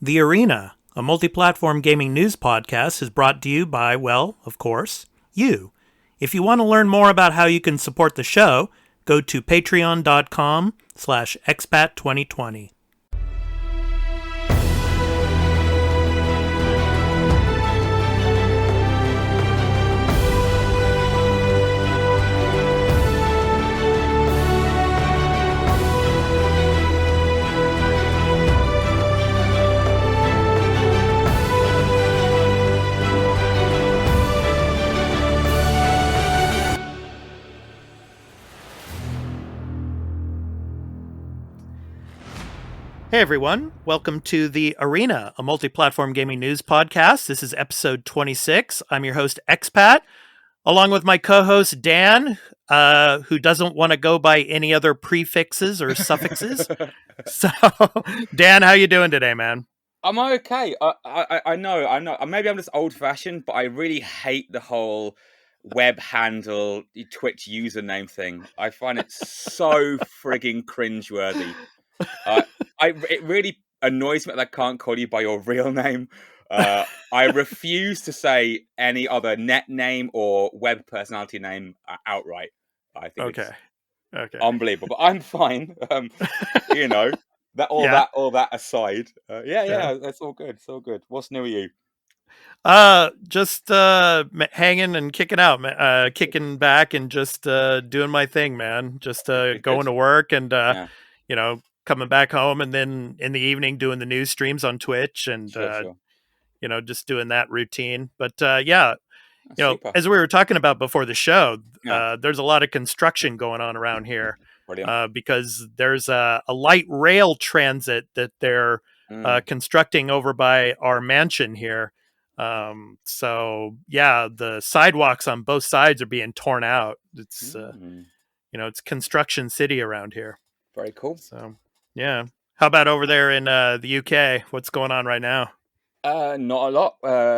The Arena, a multi-platform gaming news podcast, is brought to you by, well, of course, you. If you want to learn more about how you can support the show, go to patreon.com/expat2020. Hey everyone, welcome to The Arena, a multi-platform gaming news podcast. This is episode 26. I'm your host, Expat, along with my co-host, Dan, who doesn't want to go by any other prefixes or suffixes. So, Dan, how you doing today, man? I'm okay. I know. Maybe I'm just old-fashioned, but I really hate the whole web handle, Twitch username thing. I find it so frigging cringeworthy. It really annoys me that I can't call you by your real name. I refuse to say any other net name or web personality name outright. I think it's unbelievable, but I'm fine. You know, all that aside, yeah, that's all good. It's all good. What's new with you? Just hanging and kicking out, kicking back and just doing my thing, man. Just going to work and you know, coming back home, and then in the evening doing the news streams on Twitch and Sure. you know, just doing that routine. But yeah, you know, Super. as we were talking about before the show, there's a lot of construction going on around here. Because there's a light rail transit that they're constructing over by our mansion here. So yeah, the sidewalks on both sides are being torn out. It's you know, it's construction city around here. Very cool. So yeah, how about over there in the UK? What's going on right now? Not a lot.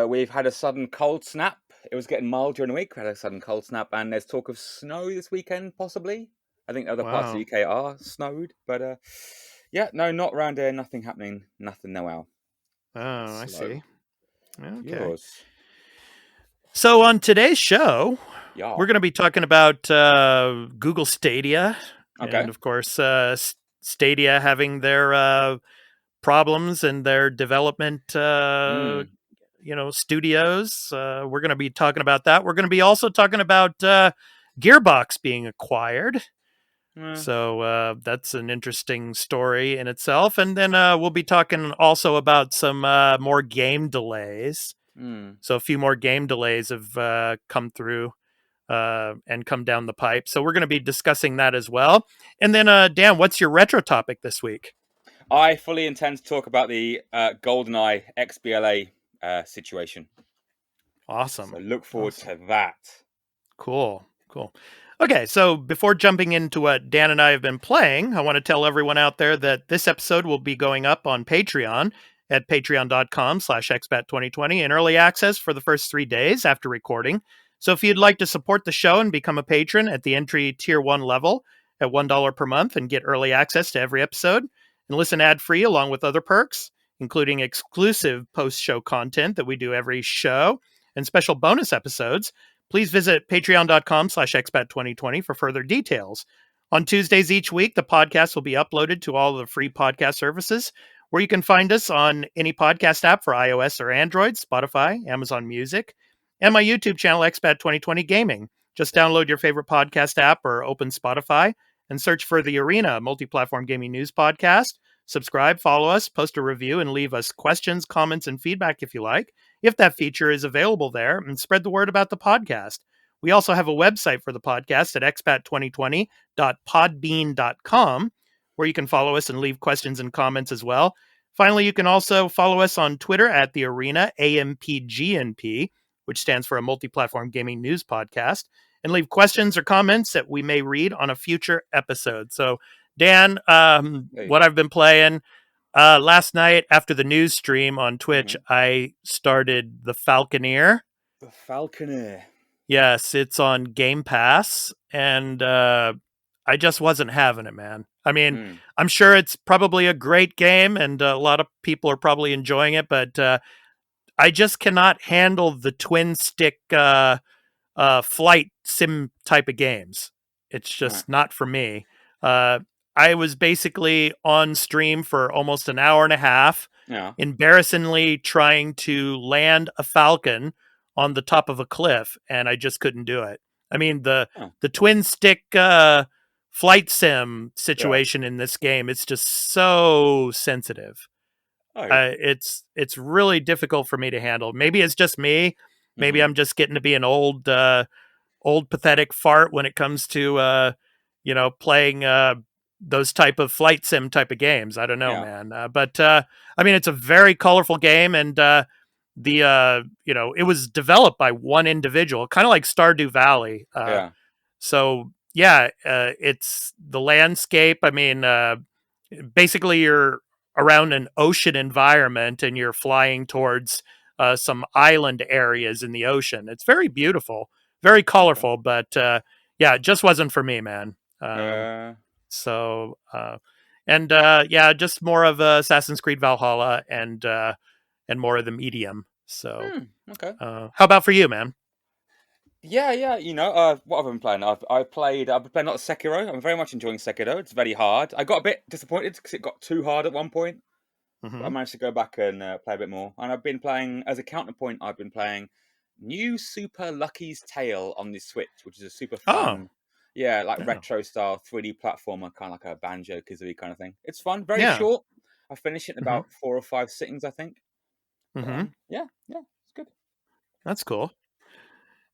We've had a sudden cold snap. It was getting mild during the week. We had a sudden cold snap, and there's talk of snow this weekend, possibly. I think other parts of the UK are snowed, but yeah, no, not around here. Nothing happening. Nothing now. Oh, I see. Okay. Yours. So on today's show, we're going to be talking about Google Stadia, and of course, Stadia having their problems in their development, you know, studios. We're going to be talking about that. We're going to be also talking about Gearbox being acquired. So that's an interesting story in itself. And then we'll be talking also about some more game delays. So a few more game delays have come through and come down the pipe. So we're going to be discussing that as well. And then, Dan, what's your retro topic this week? I fully intend to talk about the GoldenEye XBLA situation. Awesome. So look forward to that. Cool. Okay, so before jumping into what Dan and I have been playing, I want to tell everyone out there that this episode will be going up on Patreon at patreon.com/expat2020 in early access for the first 3 days after recording. So if you'd like to support the show and become a patron at the entry tier 1 level at $1 per month and get early access to every episode and listen ad-free along with other perks, including exclusive post-show content that we do every show and special bonus episodes, please visit patreon.com/expat2020 for further details. On Tuesdays each week, the podcast will be uploaded to all of the free podcast services where you can find us on any podcast app for iOS or Android, Spotify, Amazon Music, and my YouTube channel, Expat 2020 Gaming. Just download your favorite podcast app or open Spotify and search for The Arena, multi-platform gaming news podcast. Subscribe, follow us, post a review, and leave us questions, comments, and feedback if you like, if that feature is available there, and spread the word about the podcast. We also have a website for the podcast at expat2020.podbean.com, where you can follow us and leave questions and comments as well. Finally, you can also follow us on Twitter at The Arena, AMPGNP, which stands for a multi-platform gaming news podcast, and leave questions or comments that we may read on a future episode. So, Dan, what I've been playing, last night after the news stream on Twitch, I started The Falconeer. The Falconeer. Yes, it's on Game Pass, and I just wasn't having it, man. I mean, Mm. I'm sure it's probably a great game and a lot of people are probably enjoying it, but I just cannot handle the twin stick flight sim type of games. It's Right. just not for me. Uh, I was basically on stream for almost an hour and a half, Yeah. embarrassingly trying to land a falcon on the top of a cliff, and I just couldn't do it. I mean, Oh. the twin stick flight sim Yeah. situation in this game, it's just so sensitive. Oh. It's really difficult for me to handle. Maybe it's just me. Maybe Mm-hmm. I'm just getting to be an old pathetic fart when it comes to playing those type of flight sim type of games. I don't know, Yeah. man. But I mean, it's a very colorful game, and it was developed by one individual, kind of like Stardew Valley. Yeah. So yeah, it's the landscape. I mean, basically you're around an ocean environment and you're flying towards some island areas in the ocean. It's very beautiful, very Okay. colorful, but yeah, it just wasn't for me, man. Uh. So and yeah, just more of Assassin's Creed Valhalla and more of the medium. So Okay. how about for you, man? Yeah. What have I been playing? I've played a lot of Sekiro. I'm very much enjoying Sekiro. It's very hard. I got a bit disappointed because it got too hard at one point. But I Mm-hmm. managed to go back and play a bit more. And I've been playing, as a counterpoint, I've been playing New Super Lucky's Tale on the Switch, which is a super Oh, fun, yeah, like yeah, retro style 3D platformer, kind of like a Banjo Kazooie kind of thing. It's fun, very yeah. short. I finished it in Mm-hmm. about 4 or 5 sittings, I think. But Mm-hmm. yeah, it's good. That's cool.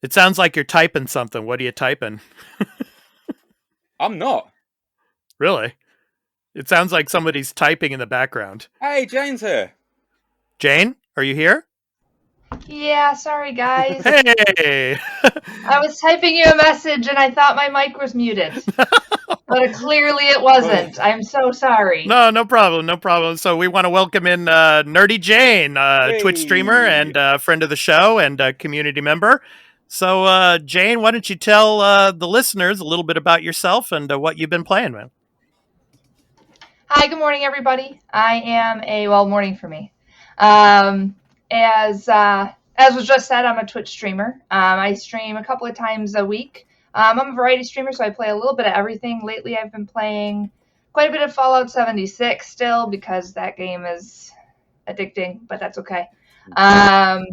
It sounds like you're typing something. What are you typing? I'm not. Really? It sounds like somebody's typing in the background. Hey, Jane's here. Jane, are you here? Yeah, sorry guys. Hey! I was typing you a message and I thought my mic was muted. But clearly it wasn't. I'm so sorry. No problem, no problem. So we want to welcome in NerdyJane, Twitch streamer Hey. and friend of the show and community member. So Jane, why don't you tell the listeners a little bit about yourself and what you've been playing, man? Hi, good morning everybody. I am morning for me. As was just said, I'm a Twitch streamer. I stream a couple of times a week. I'm a variety streamer, so I play a little bit of everything. Lately, I've been playing quite a bit of Fallout 76 still because that game is addicting, but that's okay. I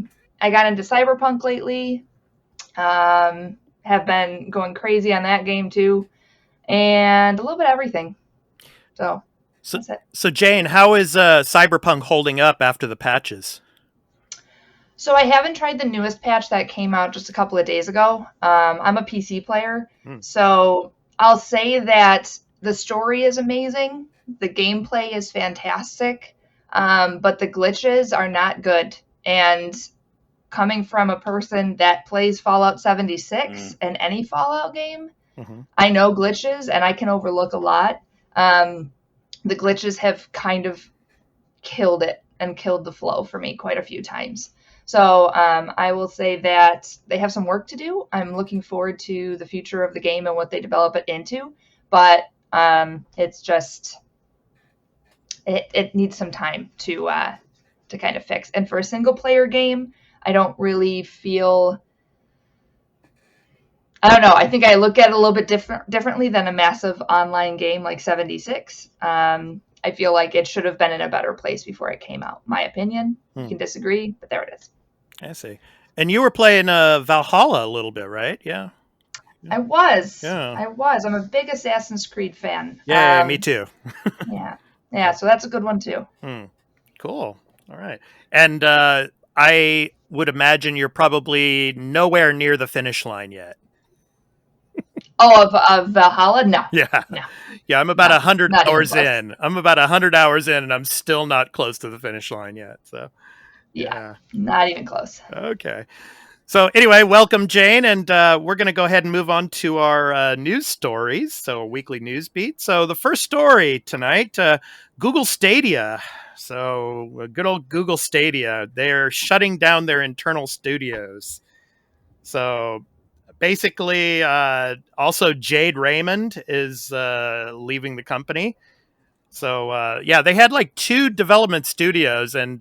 got into Cyberpunk lately. Have been going crazy on that game too, and a little bit of everything. So that's it. So Jane, how is Cyberpunk holding up after the patches? So I haven't tried the newest patch that came out just a couple of days ago. I'm a PC player, so I'll say that the story is amazing, the gameplay is fantastic, but the glitches are not good. And coming from a person that plays Fallout 76 and any Fallout game, I know glitches and I can overlook a lot. The glitches have kind of killed it and killed the flow for me quite a few times. So I will say that they have some work to do. I'm looking forward to the future of the game and what they develop it into. But it's just, it needs some time to kind of fix. And for a single player game, I don't really feel, I don't know. I think I look at it a little bit differently than a massive online game like 76. I feel like it should have been in a better place before it came out. My opinion. You can disagree, but there it is. I see. And you were playing Valhalla a little bit, right? Yeah. I was. Yeah. I'm a big Assassin's Creed fan. Yeah, me too. Yeah. So that's a good one too. Cool. All right. And I would imagine you're probably nowhere near the finish line yet. Oh, of Valhalla? No. Yeah. No. Yeah, I'm about 100 Not even hours close. in. I'm about 100 hours in, and I'm still not close to the finish line yet. So, yeah. Not even close. Okay. So anyway, welcome, Jane, and we're going to go ahead and move on to our news stories, so a weekly news beat. So the first story tonight, Google Stadia. So good old Google Stadia, they're shutting down their internal studios. So basically, also Jade Raymond is leaving the company. So yeah, they had like 2 development studios, and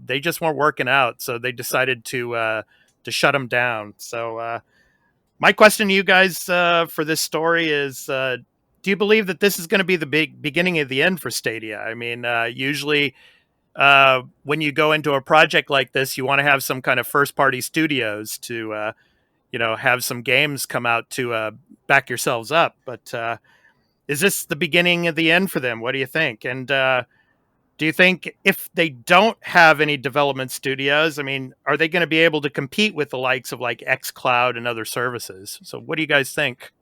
they just weren't working out. So they decided to shut them down. So my question to you guys for this story is: do you believe that this is going to be the beginning of the end for Stadia? I mean, usually when you go into a project like this, you want to have some kind of first-party studios to have some games come out to back yourselves up. But is this the beginning of the end for them? What do you think? And do you think if they don't have any development studios, I mean, are they going to be able to compete with the likes of like xCloud and other services? So what do you guys think?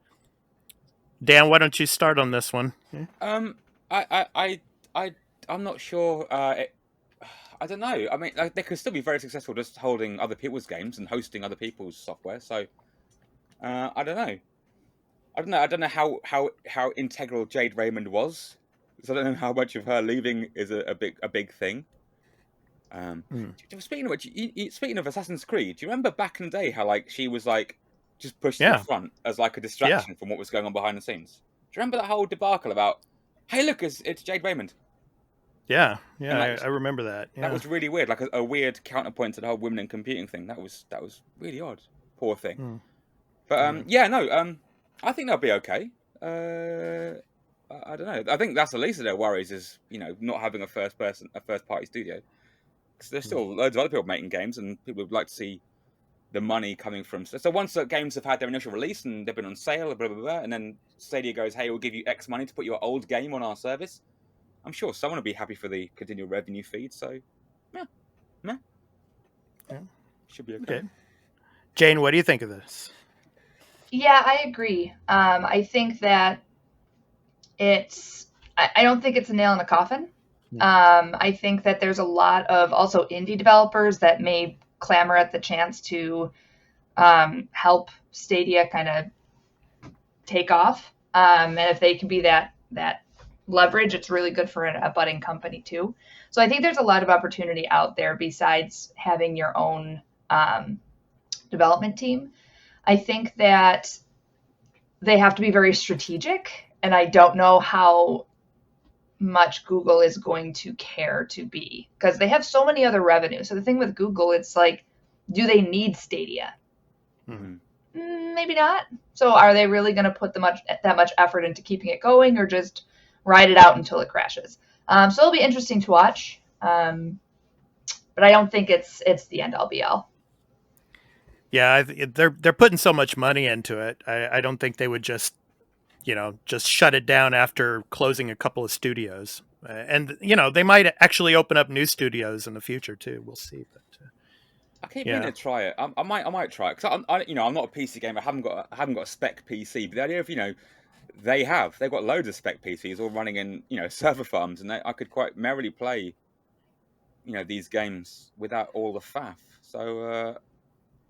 Dan, why don't you start on this one? I'm not sure. I don't know. I mean, they could still be very successful just holding other people's games and hosting other people's software. So, I don't know. I don't know how integral Jade Raymond was. So I don't know how much of her leaving is a big thing. Speaking of which, speaking of Assassin's Creed, do you remember back in the day how like she was like just pushed to the front as like a distraction from what was going on behind the scenes? Do you remember that whole debacle about, hey, look, it's Jade Raymond? Yeah, I remember that. Yeah. That was really weird, like a weird counterpoint to the whole women in computing thing. That was really odd. Poor thing. But I think they'll be okay. I don't know. I think that's the least of their worries is not having a first party studio, because there's still loads of other people making games, and people would like to see the money coming from. So once the games have had their initial release and they've been on sale, blah blah blah, and then Stadia goes, hey, we'll give you X money to put your old game on our service. I'm sure someone will be happy for the continual revenue feed. So, yeah, should be okay. Jane, what do you think of this? Yeah, I agree. I think that I don't think it's a nail in the coffin. I think that there's a lot of also indie developers that may clamor at the chance to help Stadia kind of take off. And if they can be that leverage, it's really good for a budding company too. So I think there's a lot of opportunity out there besides having your own development team. I think that they have to be very strategic, and I don't know how much Google is going to care to be, because they have so many other revenue. So the thing with Google, it's like, do they need Stadia? Maybe not. So are they really going to put that much effort into keeping it going, or just ride it out until it crashes? So it'll be interesting to watch. But I don't think it's the end all be all. Yeah, they're putting so much money into it. I don't think they would just shut it down after closing a couple of studios. And they might actually open up new studios in the future too. We'll see. But I keep meaning to try it. I might try it, because I'm not a PC gamer. I haven't got a spec PC. But the idea of they've got loads of spec PCs all running in server farms, and I could quite merrily play these games without all the faff. So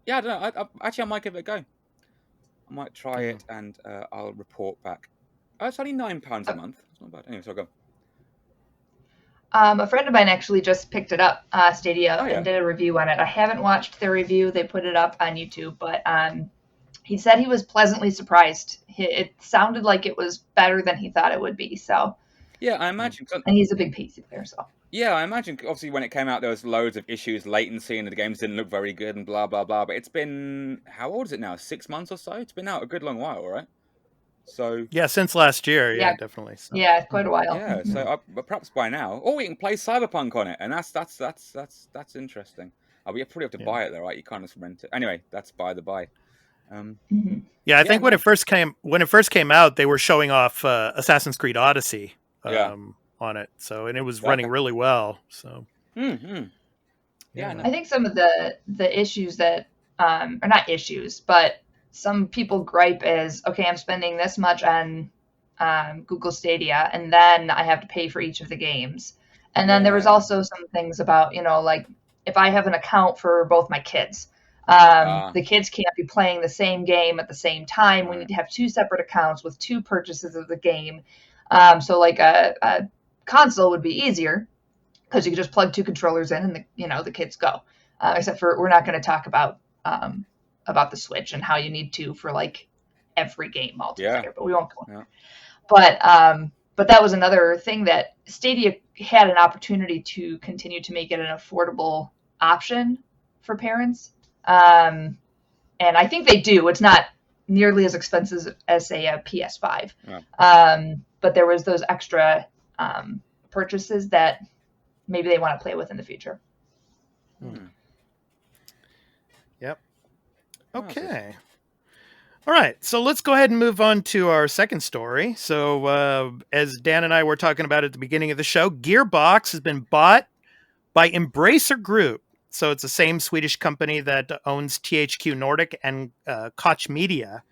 I don't know. I might give it a go. I might try it, and I'll report back. Oh, it's only £9 a month. It's not bad. Anyway, so go. A friend of mine actually just picked it up, Stadia, and did a review on it. I haven't watched their review. They put it up on YouTube, but he said he was pleasantly surprised. It sounded like it was better than he thought it would be. So yeah, I imagine. And he's a big PC player, so. Yeah, I imagine. Obviously, when it came out, there was loads of issues, latency, and the games didn't look very good, and blah blah blah. But it's been, how old is it now? 6 months or so? It's been out a good long while, right? So yeah, since last year, yeah, definitely. So. Yeah, quite a while. Yeah, so perhaps by now, or we can play Cyberpunk on it, and that's interesting. We probably have to buy it though, right? You can't just rent it. Anyway, that's by the by. Yeah, I think when it first came out, they were showing off Assassin's Creed Odyssey on it. So, and it was running really well. So, Yeah, I think some of the issues that are not issues, but some people gripe is, okay, I'm spending this much on Google Stadia, and then I have to pay for each of the games. And then there was also some things about, like if I have an account for both my kids, the kids can't be playing the same game at the same time. We need to have 2 separate accounts with 2 purchases of the game. So like a console would be easier, because you could just plug 2 controllers in and the kids go. Except for, we're not going to talk about about the Switch and how you need to for like every game multiplayer, but we won't go into it. But that was another thing that Stadia had an opportunity to continue to make it an affordable option for parents. And I think they do. It's not nearly as expensive as, say, a PS5. But there was those extra purchases that maybe they want to play with in the future. Yep. Okay. All right, so let's go ahead and move on to our second story. So as Dan and I were talking about at the beginning of the show, Gearbox has been bought by Embracer Group. So it's the same Swedish company that owns THQ Nordic and Koch Media.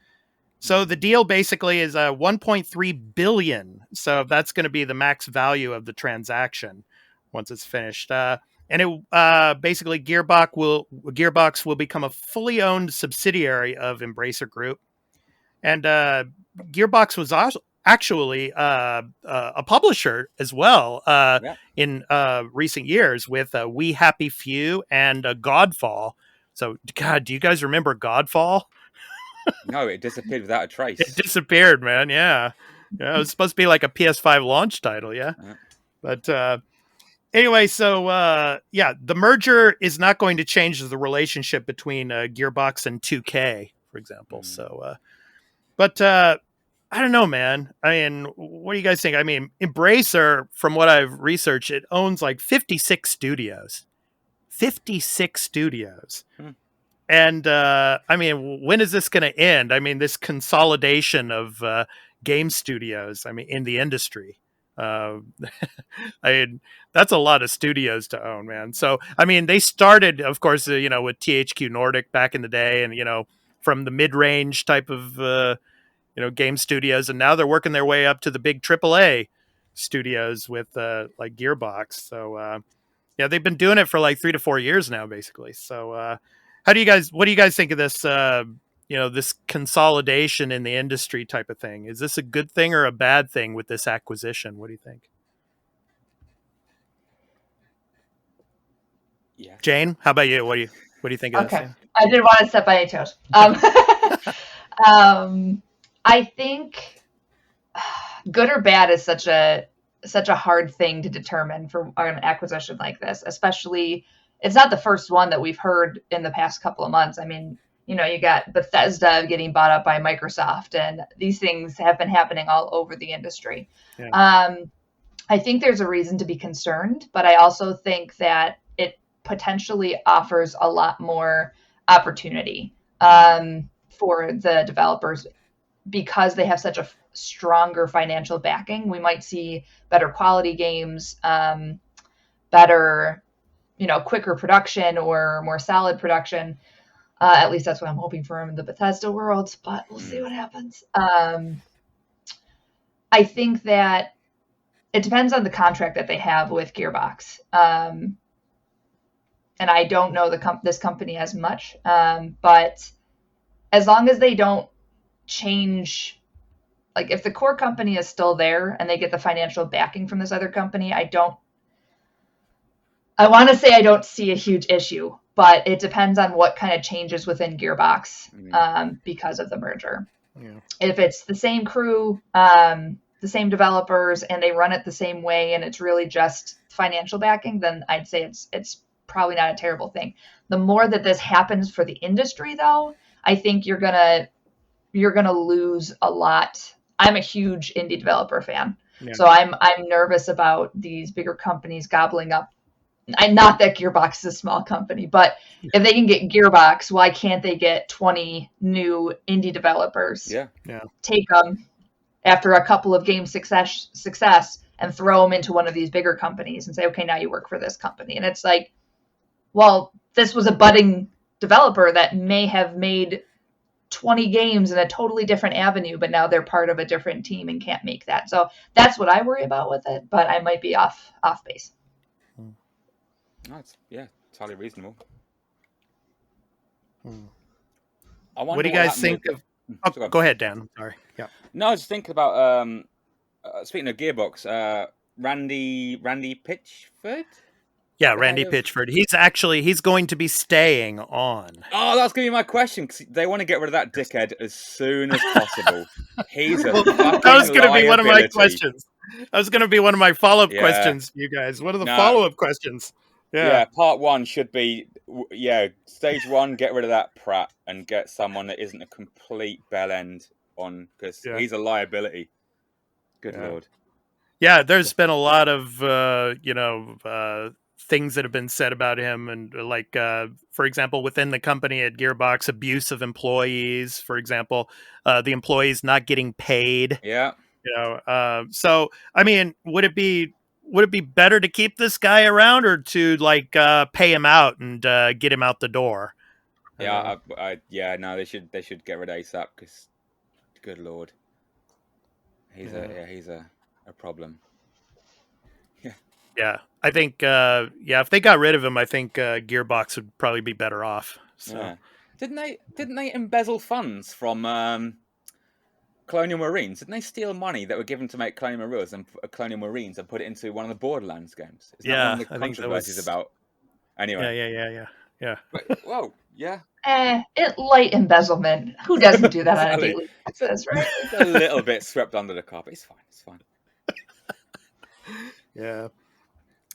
So the deal basically is 1.3 billion. So that's going to be the max value of the transaction once it's finished. And it basically Gearbox will become a fully owned subsidiary of Embracer Group. And Gearbox was actually a publisher as well in recent years with We Happy Few and Godfall. So, God, do you guys remember Godfall? No, it disappeared without a trace. It disappeared, man. Yeah. It was supposed to be like a PS5 launch title, yeah. But anyway, so the merger is not going to change the relationship between Gearbox and 2K, for example. So, but I don't know, man. I mean, what do you guys think? I mean, Embracer, from what I've researched, it owns like 56 studios. 56 studios. And I mean, when is this going to end? I mean, this consolidation of game studios, I mean, in the industry. I mean, that's a lot of studios to own, man. So, I mean, they started, of course, with THQ Nordic back in the day and, from the mid-range type of, game studios. And now they're working their way up to the big AAA studios with like Gearbox. So, they've been doing it for like 3 to 4 years now, basically. So, what do you guys think of this, this consolidation in the industry type of thing? Is this a good thing or a bad thing with this acquisition? What do you think? Yeah. Jane, how about you? What do you think of this? Okay. I didn't want to step on any toes. I think good or bad is such a hard thing to determine for an acquisition like this, especially it's not the first one that we've heard in the past couple of months. I mean, you got Bethesda getting bought up by Microsoft, and these things have been happening all over the industry. Yeah. I think there's a reason to be concerned, but I also think that it potentially offers a lot more opportunity for the developers because they have such a stronger financial backing. We might see better quality games, better, quicker production or more solid production. At least that's what I'm hoping for in the Bethesda world, but we'll see what happens. I think that it depends on the contract that they have with Gearbox. And I don't know this company as much, but as long as they don't change, like if the core company is still there and they get the financial backing from this other company, I want to say I don't see a huge issue, but it depends on what kind of changes within Gearbox because of the merger. Yeah. If it's the same crew, the same developers, and they run it the same way, and it's really just financial backing, then I'd say it's probably not a terrible thing. The more that this happens for the industry, though, I think you're gonna lose a lot. I'm a huge indie developer fan, so I'm nervous about these bigger companies gobbling up. Not that Gearbox is a small company, but if they can get Gearbox, why can't they get 20 new indie developers? Yeah. Take them after a couple of game success and throw them into one of these bigger companies and say, okay, now you work for this company. And it's like, well, this was a budding developer that may have made 20 games in a totally different avenue, but now they're part of a different team and can't make that. So that's what I worry about with it, but I might be off base. No, it's totally reasonable. What do you guys think of? Oh, go ahead, Dan. Sorry. Yeah. No, I was thinking about speaking of Gearbox, Randy Pitchford. Yeah, Randy Pitchford. He's going to be staying on. Oh, that's going to be my question. 'Cause they want to get rid of that dickhead as soon as possible. He's a fucking that was going to be one of my liability. questions. That was going to be one of my follow-up questions, you guys. What are the follow-up questions? Yeah, part one should be, stage one, get rid of that prat and get someone that isn't a complete bell end on, because he's a liability. Good Lord. Yeah, there's been a lot of, things that have been said about him, and for example, within the company at Gearbox, abuse of employees, for example, the employees not getting paid. Yeah. So I mean, would it be better to keep this guy around, or to pay him out and get him out the door? Yeah, no, they should get rid of ASAP, because good Lord, he's a problem. Yeah, I think, if they got rid of him, I think Gearbox would probably be better off. So, didn't they embezzle funds from Colonial Marines? Didn't they steal money that were given to make Colonial Marines and put it into one of the Borderlands games? Isn't that one of the controversies about? Anyway. Yeah. But, whoa, yeah. Light embezzlement. Who doesn't do that on a daily basis, right? It's a little bit swept under the carpet. It's fine. Yeah.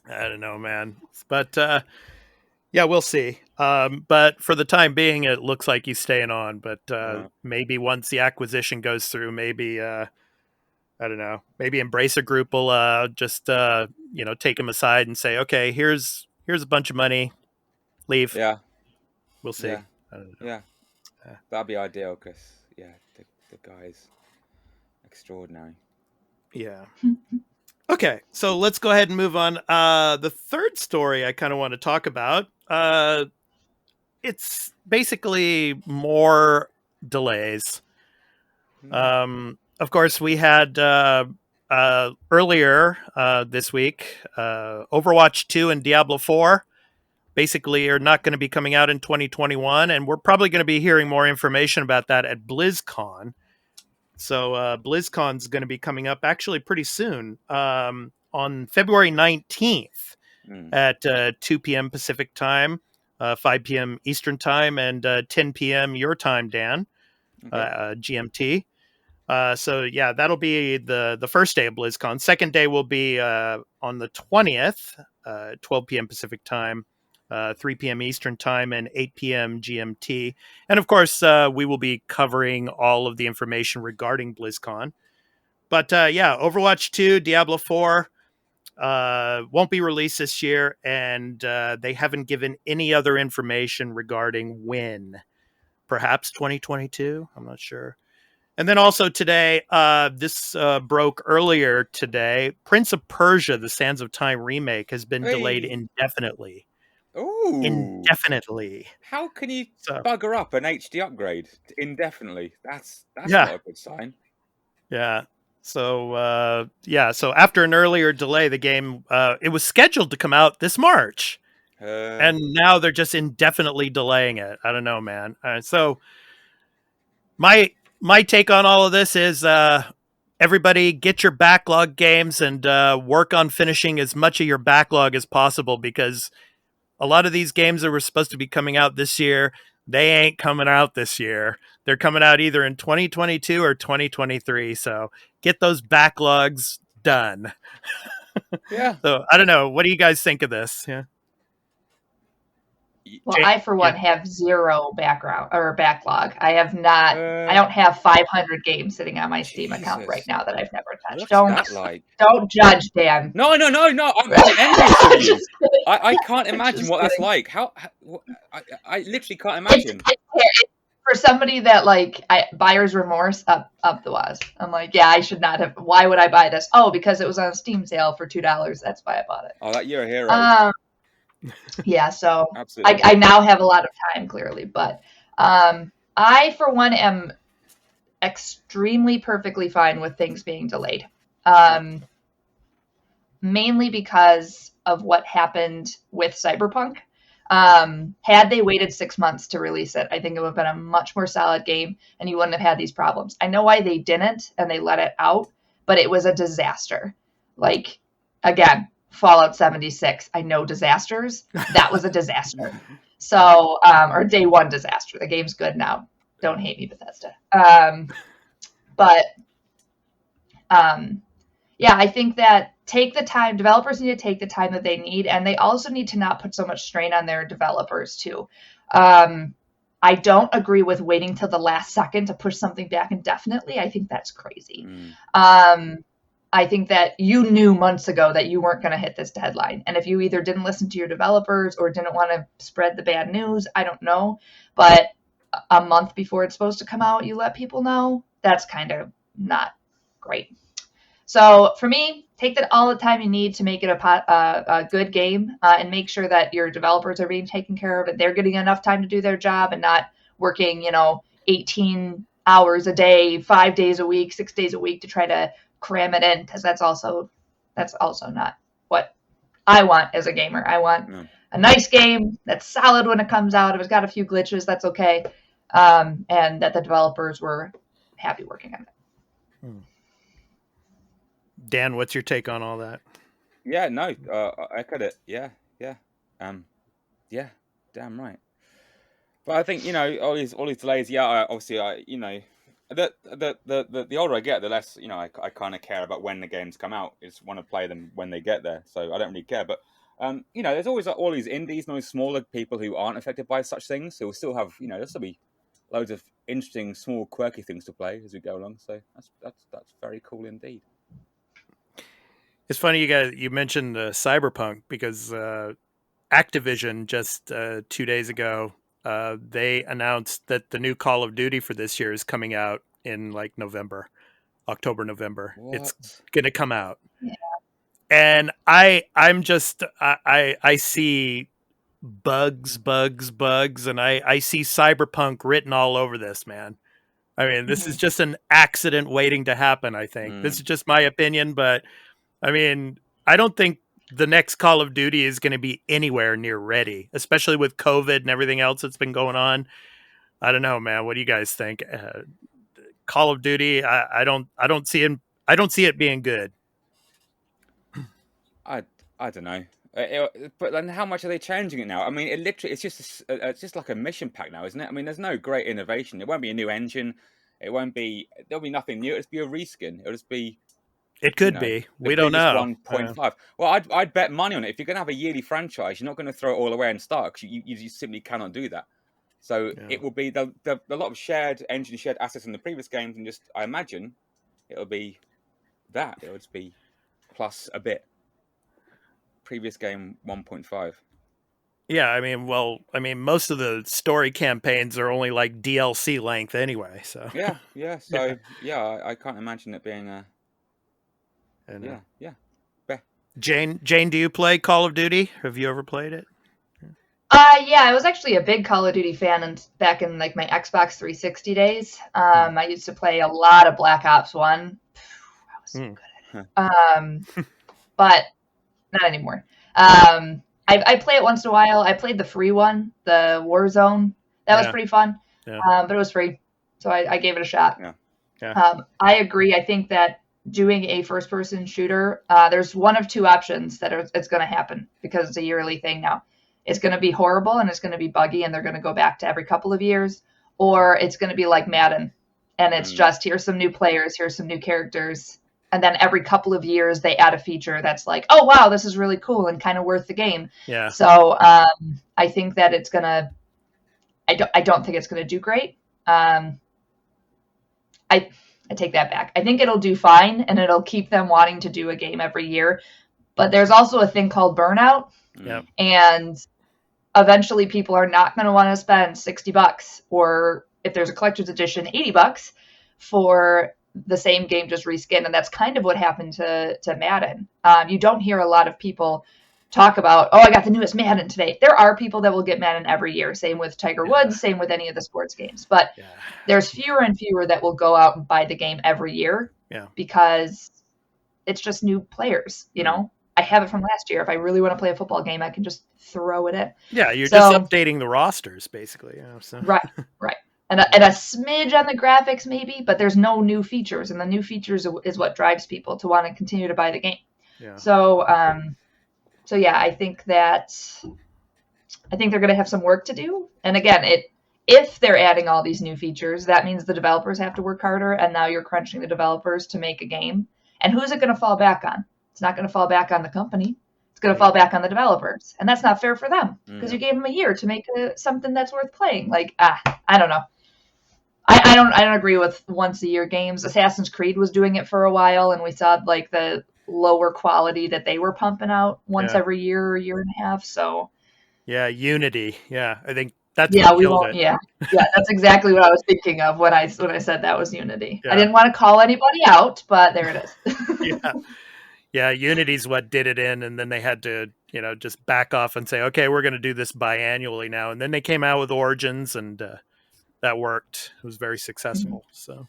I don't know, man. But, we'll see. But for the time being, it looks like he's staying on. But maybe once the acquisition goes through, maybe, I don't know, maybe Embracer Group will just, take him aside and say, okay, here's a bunch of money. Leave. Yeah. We'll see. Yeah. I don't know. Yeah. That'd be ideal, because, the guy's extraordinary. Yeah. Okay, so let's go ahead and move on. The third story I kind of want to talk about, it's basically more delays. Of course, we had earlier this week, Overwatch 2 and Diablo 4 basically are not going to be coming out in 2021, and we're probably going to be hearing more information about that at BlizzCon. So BlizzCon's going to be coming up actually pretty soon, on February 19th at 2 p.m. Pacific time, 5 p.m. Eastern time, and 10 p.m. your time, Dan, GMT. So that'll be the first day of BlizzCon. Second day will be on the 20th, 12 p.m. Pacific time, 3 p.m. Eastern time, and 8 p.m. GMT. And of course, we will be covering all of the information regarding BlizzCon. But Overwatch 2, Diablo 4 won't be released this year, and they haven't given any other information regarding when. Perhaps 2022? I'm not sure. And then also today, this broke earlier today, Prince of Persia, The Sands of Time remake has been delayed indefinitely. Ooh. Indefinitely. How can you bugger up an HD upgrade indefinitely? That's not a good sign. Yeah. So so after an earlier delay, the game it was scheduled to come out this March, and now they're just indefinitely delaying it. I don't know, man. So my take on all of this is everybody get your backlog games and work on finishing as much of your backlog as possible, because a lot of these games that were supposed to be coming out this year, they ain't coming out this year. They're coming out either in 2022 or 2023. So get those backlogs done. Yeah. So I don't know. What do you guys think of this? Yeah. Well, I, for one, have zero backlog. I have not. I don't have 500 games sitting on my Steam account right now that I've never touched. Don't judge, Dan. No. I'm envious of you. I can't imagine what that's like. How I literally can't imagine. For somebody that buyer's remorse up the wazoo. I'm like, I should not have. Why would I buy this? Oh, because it was on a Steam sale for $2. That's why I bought it. Oh, you're a hero. So absolutely. I now have a lot of time, clearly, but I, for one, am extremely perfectly fine with things being delayed, mainly because of what happened with Cyberpunk. Had they waited 6 months to release it, I think it would have been a much more solid game, and you wouldn't have had these problems. I know why they didn't, and they let it out, but it was a disaster. Again, Fallout 76. I know disasters. That was a disaster. So, or day one disaster. The game's good now. Don't hate me, Bethesda. Yeah, I think that take the time. Developers need to take the time that they need, and they also need to not put so much strain on their developers too. I don't agree with waiting till the last second to push something back indefinitely. I think that's crazy. I think that you knew months ago that you weren't going to hit this deadline. And if you either didn't listen to your developers or didn't want to spread the bad news, I don't know. But a month before it's supposed to come out, you let people know. That's kind of not great. So for me, take all the time you need to make it a good game, and make sure that your developers are being taken care of and they're getting enough time to do their job and not working, 18 hours a day, 5 days a week, 6 days a week to try to cram it in, because that's also not what I want as a gamer. I want a nice game that's solid when it comes out. If it's got a few glitches, that's okay, and that the developers were happy working on it. Dan, what's your take on all that? Yeah, no, I echoed it. Yeah, damn right. But I think all these delays. Yeah, obviously, the older I get, the less I kind of care about when the games come out. I just want to play them when they get there, so I don't really care. But there's always all these indies and all these smaller people who aren't affected by such things. So we'll still have there'll still be loads of interesting, small, quirky things to play as we go along. So that's very cool indeed. It's funny you mentioned Cyberpunk, because Activision just 2 days ago they announced that the new Call of Duty for this year is coming out in like October, November. What? It's going to come out. Yeah. And I see bugs, and I see Cyberpunk written all over this, man. I mean, this is just an accident waiting to happen, I think. This is just my opinion, but I mean, I don't think the next Call of Duty is going to be anywhere near ready, especially with COVID and everything else that's been going on. I don't know, man. What do you guys think? Call of Duty, I don't see it being good. I don't know. But then how much are they changing it now? I mean, it's just like a mission pack now, isn't it? I mean, there's no great innovation. It won't be a new engine. There'll be nothing new. It'll just be a reskin. It'll just be. It could be. We don't know. 1.5. Well, I'd bet money on it. If you're going to have a yearly franchise, you're not going to throw it all away and start, because you simply cannot do that. So it will be a lot of shared engine, shared assets in the previous games, and just, I imagine, it'll be that. It'll just be plus a bit. Previous game 1.5. Yeah, I mean, most of the story campaigns are only like DLC length anyway. So yeah. So I can't imagine it being a. Yeah. Jane, do you play Call of Duty? Have you ever played it? Yeah, I was actually a big Call of Duty fan, and back in like my Xbox 360 days. I used to play a lot of Black Ops 1. I was so good at it. But not anymore. I play it once in a while. I played the free one, the Warzone. That was pretty fun. Yeah. But it was free, so I gave it a shot. Yeah. I agree. I think that doing a first-person shooter, there's one of two options that it's going to happen, because it's a yearly thing now. It's going to be horrible and it's going to be buggy, and they're going to go back to every couple of years, or it's going to be like Madden, and it's just, here's some new players, here's some new characters, and then every couple of years they add a feature that's like, oh wow, this is really cool and kind of worth the game. Yeah. So I think that it's gonna. I don't think it's gonna do great. I take that back. I think it'll do fine, and it'll keep them wanting to do a game every year. But there's also a thing called burnout. Yep. And eventually people are not going to want to spend $60, or if there's a collector's edition, $80 for the same game just reskinned. And that's kind of what happened to Madden. You don't hear a lot of people talk about, oh, I got the newest Madden today. There are people that will get Madden every year. Same with Tiger Woods, same with any of the sports games. But there's fewer and fewer that will go out and buy the game every year because it's just new players, you know? I have it from last year. If I really want to play a football game, I can just throw it in. Yeah, you're just updating the rosters, basically. You know, so. Right. And a smidge on the graphics, maybe, but there's no new features. And the new features is what drives people to want to continue to buy the game. Yeah. So, So yeah, I think they're going to have some work to do. And again, if they're adding all these new features, that means the developers have to work harder, and now you're crunching the developers to make a game. And who's it going to fall back on? It's not going to fall back on the company. It's going to fall back on the developers. And that's not fair for them, because you gave them a year to make something that's worth playing. Like, I don't know. I don't agree with once a year games. Assassin's Creed was doing it for a while, and we saw like the lower quality that they were pumping out once every year or year and a half. So yeah, Unity. Yeah, I think that's we won't. Yeah, that's exactly what I was thinking of when I said that was Unity. Yeah. I didn't want to call anybody out, but there it is. Yeah, Unity's what did it in, and then they had to, just back off and say, okay, we're going to do this biannually now. And then they came out with Origins, and that worked. It was very successful. So,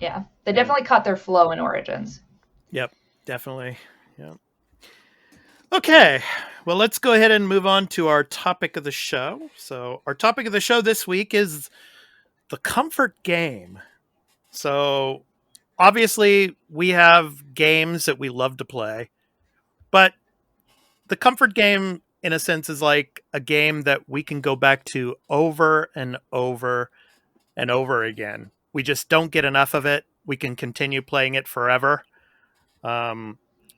yeah, they definitely caught their flow in Origins. Yep, definitely. Yep. Okay, well, let's go ahead and move on to our topic of the show. So, our topic of the show this week is the comfort game. So, obviously, we have games that we love to play, but the comfort game, in a sense, is like a game that we can go back to over and over and over again. We just don't get enough of it. We can continue playing it forever.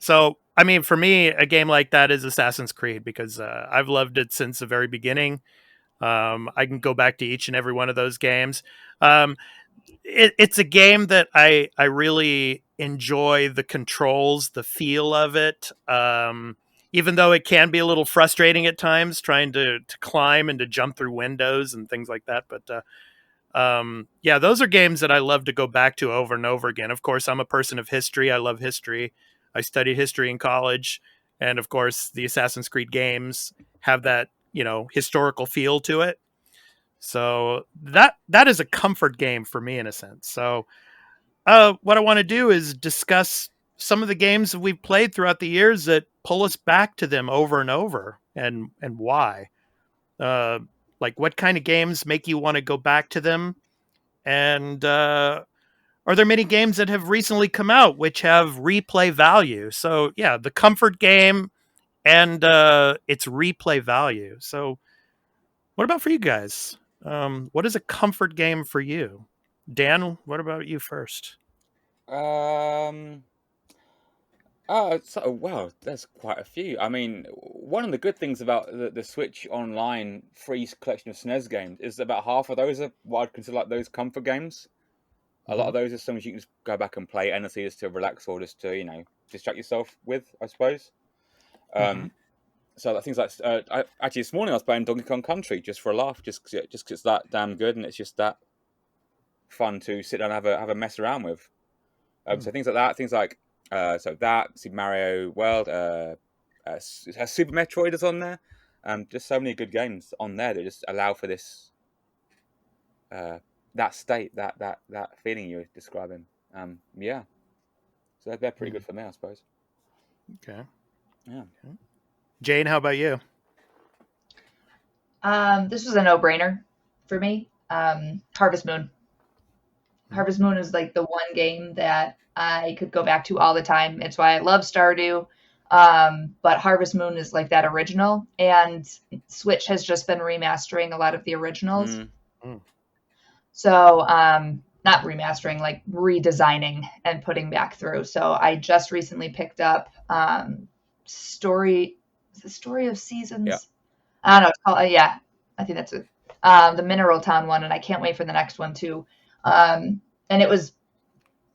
So, I mean, for me, a game like that is Assassin's Creed, because I've loved it since the very beginning. I can go back to each and every one of those games. It's a game that I really enjoy the controls, the feel of it. Even though it can be a little frustrating at times, trying to climb and to jump through windows and things like that. But those are games that I love to go back to over and over again. Of course, I'm a person of history. I love history. I studied history in college. And of course, the Assassin's Creed games have that, historical feel to it. So that is a comfort game for me, in a sense. So what I want to do is discuss some of the games that we've played throughout the years that pull us back to them over and over, and why. Like, what kind of games make you want to go back to them? And are there many games that have recently come out which have replay value? So yeah, the comfort game and its replay value. So what about for you guys? What is a comfort game for you? Dan, what about you first? Wow, there's quite a few. I mean, one of the good things about the Switch Online free collection of SNES games is that about half of those are what I'd consider like those comfort games. A lot of those are something you can just go back and play endlessly just to relax or just to, distract yourself with, I suppose. So things like, actually this morning I was playing Donkey Kong Country just for a laugh, just 'cause it's that damn good and it's just that fun to sit down and have a mess around with. So things like that, Super Mario World, Super Metroid is on there. Just so many good games on there that just allow for this, that state, that feeling you're describing. So they're pretty good for me, I suppose. Okay. Yeah. Okay. Jane, how about you? This was a no-brainer for me. Harvest Moon. Harvest Moon is like the one game that I could go back to all the time. It's why I love Stardew. But Harvest Moon is like that original, and Switch has just been remastering a lot of the originals. So, not remastering, like redesigning and putting back through. So I just recently picked up the Story of Seasons. Yeah. I don't know. It's called, I think that's it. The Mineral Town one, and I can't wait for the next one too. And it was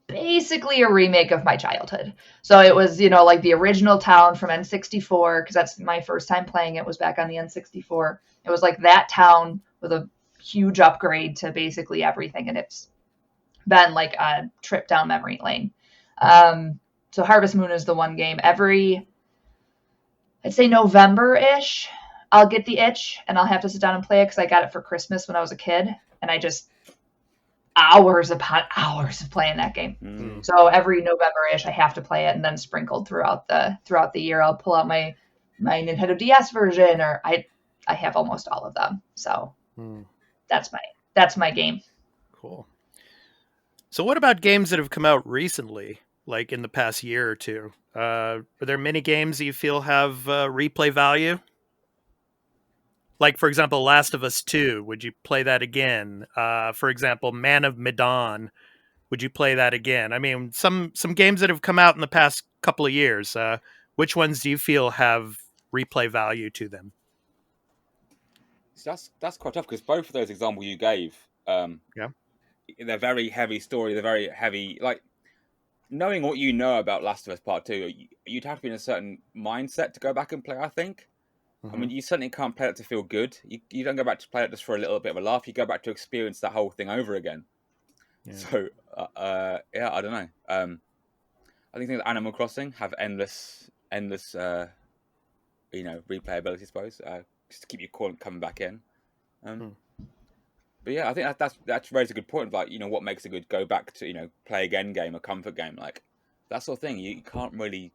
basically a remake of my childhood. So it was, like the original town from N64, because that's my first time playing it, was back on the N64. It was like that town with a huge upgrade to basically everything, and it's been like a trip down memory lane. So Harvest Moon is the one game. I'd say November-ish, I'll get the itch, and I'll have to sit down and play it, because I got it for Christmas when I was a kid, and I just hours upon hours of playing that game. So every November-ish I have to play it, and then sprinkled throughout the year I'll pull out my Nintendo DS version, or I have almost all of them. So that's my game. Cool. So what about games that have come out recently? like in the past year or two? Are there many games that you feel have replay value? Like, for example, Last of Us 2, would you play that again? For example, Man of Medan, would you play that again? I mean, some games that have come out in the past couple of years, which ones do you feel have replay value to them? So that's quite tough, because both of those examples you gave, Yeah. they're very heavy story. They're very heavy. Like, knowing what you know about Last of Us Part 2, you'd have to be in a certain mindset to go back and play, I think. I mean, you certainly can't play it to feel good. You don't go back to play it just for a little bit of a laugh. You go back to experience that whole thing over again. Yeah. So, yeah, I don't know. I think things like Animal Crossing have endless, replayability, I suppose, just to keep you coming back in. But yeah, I think that's raised a good point. Like, what makes a good go back to, play again game, a comfort game, like that sort of thing. You can't really.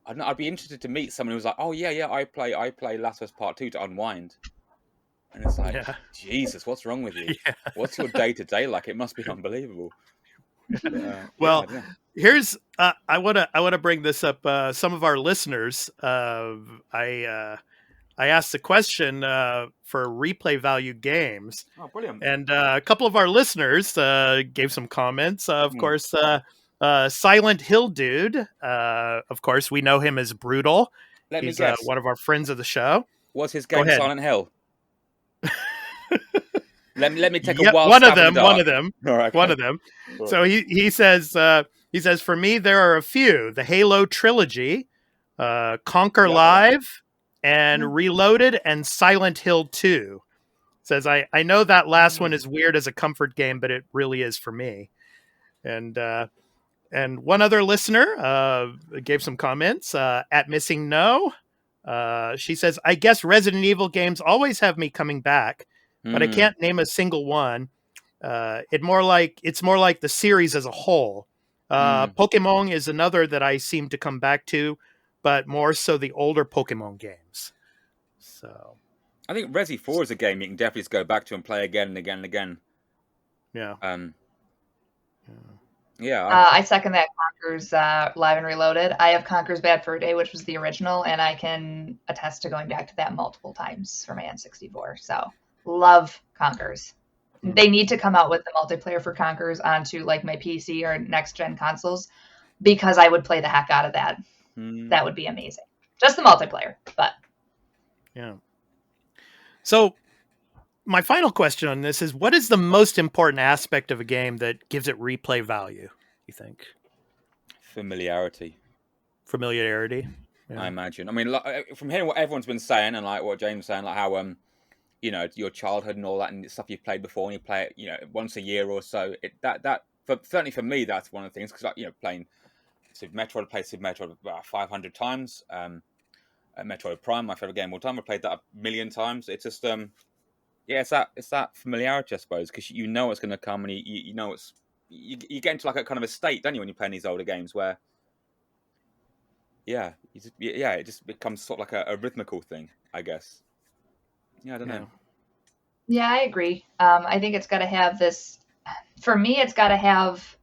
I don't know. I'd be interested to meet someone who's like, oh yeah, I play Last of Us Part 2 to unwind, and it's like, Jesus, what's wrong with you? Yeah. What's your day to day like? It must be unbelievable. Well, here's I wanna bring this up. Some of our listeners, I asked the question for replay value games. Oh, brilliant! And a couple of our listeners gave some comments. Of course, Silent Hill Dude. Of course, we know him as Brutal. He's one of our friends of the show. What's his game? Silent Hill. let me take a wild one of them. All right, one of them. Cool. So he says for me there are a few: the Halo trilogy, Conquer Live, and Reloaded, and Silent Hill 2. Says I know that last one is weird as a comfort game, but it really is for me. And one other listener gave some comments at Missing No. She says, I guess Resident Evil games always have me coming back, but I can't name a single one. It's more like the series as a whole. Pokemon is another that I seem to come back to, but more so the older Pokemon games. So I think Resi 4 is a game you can definitely just go back to and play again and again and again. Yeah. Yeah. I second that. Conker's Live and Reloaded. I have Conker's Bad Fur Day, which was the original, and I can attest to going back to that multiple times for my N64. So love Conker's. They need to come out with the multiplayer for Conker's onto like my PC or next gen consoles, because I would play the heck out of that. That would be amazing. Just the multiplayer, but yeah. So my final question on this is, what is the most important aspect of a game that gives it replay value, you think? Familiarity. Yeah. I imagine. I mean, like, from hearing what everyone's been saying, and like what James was saying, like how your childhood and all that, and stuff you've played before, and you play it, once a year or so. Certainly for me, that's one of the things, because like, playing Super Metroid, I played Super Metroid about 500 times. Metroid Prime, my favorite game of all time. I played that 1 million times. It's just it's that familiarity, I suppose, because you know it's going to come, and you know you get into like a kind of a state, don't you, when you're playing these older games where it just becomes sort of like a rhythmical thing, I guess. Yeah, I don't know. Yeah, I agree. I think it's got to have this. For me, it's got to have.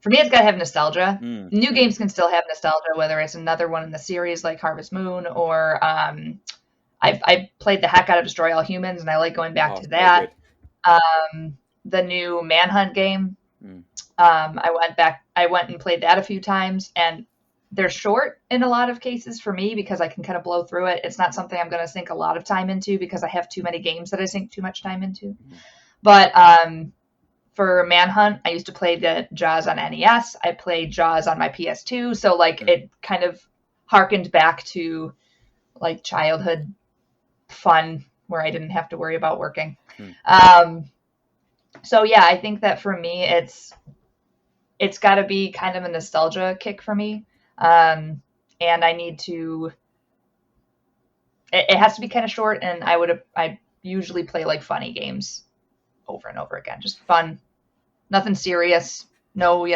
For me, it's got to have nostalgia. New games can still have nostalgia, whether it's another one in the series like Harvest Moon, or I played the heck out of Destroy All Humans, and I like going back to that. The new Manhunt game, I went and played that a few times, and they're short in a lot of cases for me, because I can kind of blow through it. It's not something I'm going to sink a lot of time into, because I have too many games that I sink too much time into. But for Manhunt, I used to play the Jaws on NES. I played Jaws on my PS2. So like it kind of harkened back to like childhood fun where I didn't have to worry about working. So yeah, I think that for me, it's got to be kind of a nostalgia kick for me. And I need to, it has to be kind of short, and I usually play like funny games over and over again. Just fun, nothing serious, no,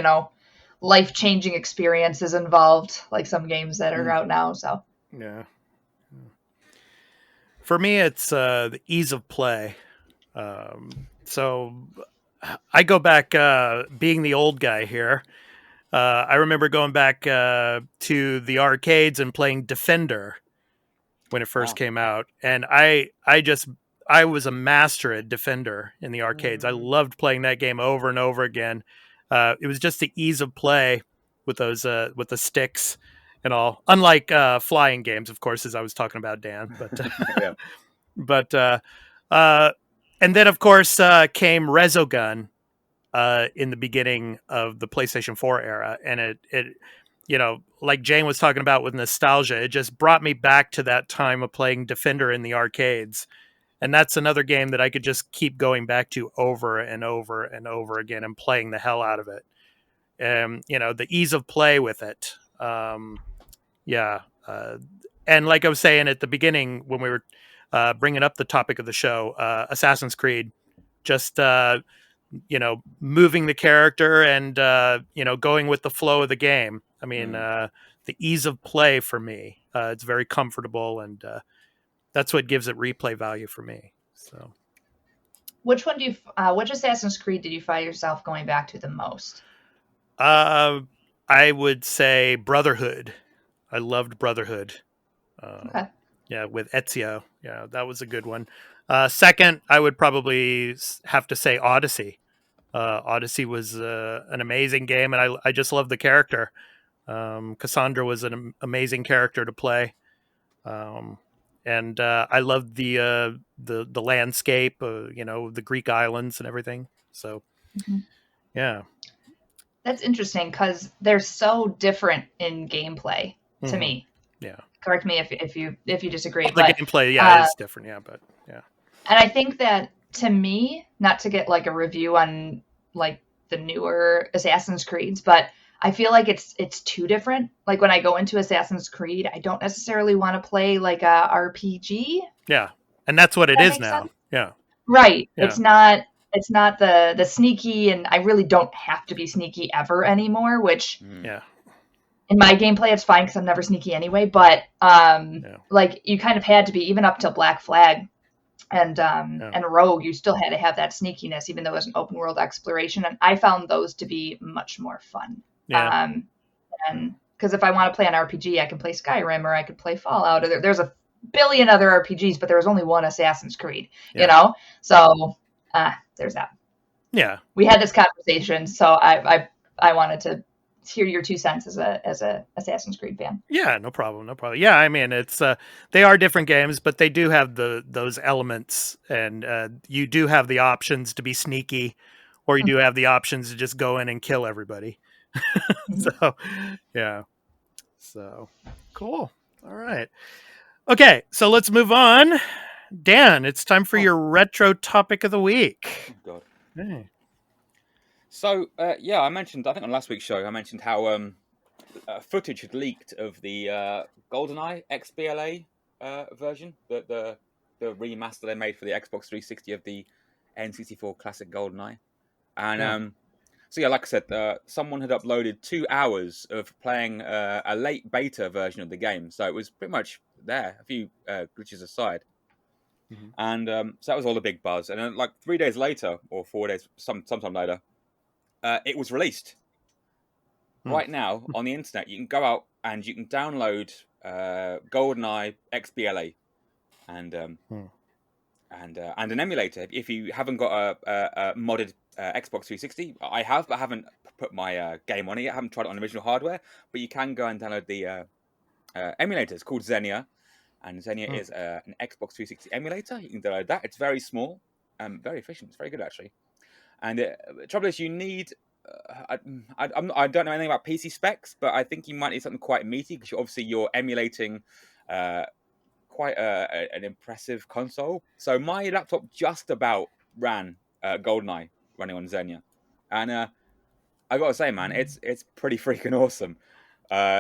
life-changing experiences involved, like some games that are out now. So yeah. For me, it's the ease of play. So I go back, being the old guy here. I remember going back to the arcades and playing Defender when it first came out, and I was a master at Defender in the arcades. I loved playing that game over and over again. It was just the ease of play with those with the sticks and all. Unlike flying games, of course, as I was talking about, Dan. But Yeah. but and then of course came Resogun in the beginning of the PlayStation 4 era, and it you know, like Jane was talking about with nostalgia, it just brought me back to that time of playing Defender in the arcades. And that's another game that I could just keep going back to over and over and over again and playing the hell out of it. You know, the ease of play with it. Yeah. And like I was saying at the beginning when we were bringing up the topic of the show, Assassin's Creed, just you know, moving the character and you know, going with the flow of the game. I mean, the ease of play for me, it's very comfortable, and that's what gives it replay value for me. So, which Assassin's Creed did you find yourself going back to the most? I would say Brotherhood. I loved Brotherhood. Okay. Yeah, with Ezio. Yeah, that was a good one. Second, I would probably have to say Odyssey. Odyssey was an amazing game, and I just loved the character. Cassandra was an amazing character to play, and I loved the landscape, you know, the Greek islands and everything. So, yeah, that's interesting because they're so different in gameplay to me. Yeah, correct me if you disagree. The gameplay, yeah, is different. Yeah, but yeah, and I think that to me, not to get like a review on like the newer Assassin's Creeds, but I feel like it's too different. Like when I go into Assassin's Creed, I don't necessarily want to play like a RPG. Yeah, and that's what it is now. Sense? Yeah, right. Yeah. It's not the sneaky, and I really don't have to be sneaky ever anymore. Which in my gameplay, it's fine because I'm never sneaky anyway. But like you kind of had to be, even up till Black Flag and Rogue, you still had to have that sneakiness, even though it was an open world exploration. And I found those to be much more fun. Yeah. And because if I want to play an RPG, I can play Skyrim or I could play Fallout. Or there's a billion other RPGs, but there was only one Assassin's Creed. You know, so there's that. Yeah, we had this conversation, so I wanted to hear your 2 cents as a Assassin's Creed fan. Yeah, no problem. Yeah, I mean, it's they are different games, but they do have those elements, and you do have the options to be sneaky, or you do have the options to just go in and kill everybody. So, yeah. So, cool. All right. Okay, so let's move on. Dan, it's time for your retro topic of the week. Oh, God. Hey. So, I mentioned, I think on last week's show, I mentioned how footage had leaked of the GoldenEye XBLA version, the remaster they made for the Xbox 360 of the N64 classic GoldenEye. And so, like I said, someone had uploaded 2 hours of playing a late beta version of the game. So it was pretty much there, a few glitches aside. And so that was all the big buzz. And then, like 3 days later, or 4 days, sometime later, it was released. Right now on the internet, you can go out and you can download GoldenEye XBLA and an emulator. If you haven't got a modded Xbox 360, I have, but I haven't put my game on it yet. I haven't tried it on original hardware, but you can go and download the emulator. It's called Xenia, and Xenia is an Xbox 360 emulator. You can download that. It's very small, very efficient. It's very good actually. And the trouble is, you need. I don't know anything about PC specs, but I think you might need something quite meaty because obviously you're emulating quite an impressive console. So my laptop just about ran GoldenEye running on Xenia, and I gotta say, man, it's pretty freaking awesome.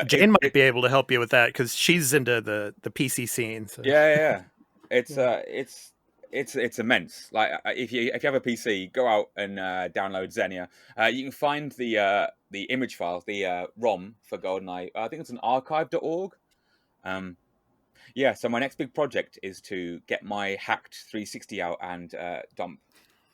Jane might be able to help you with that because she's into the PC scene. So. Yeah. It's immense. Like if you have a PC, go out and download Xenia. You can find the image files, the ROM for GoldenEye. I think it's an archive.org. So my next big project is to get my hacked 360 out and dump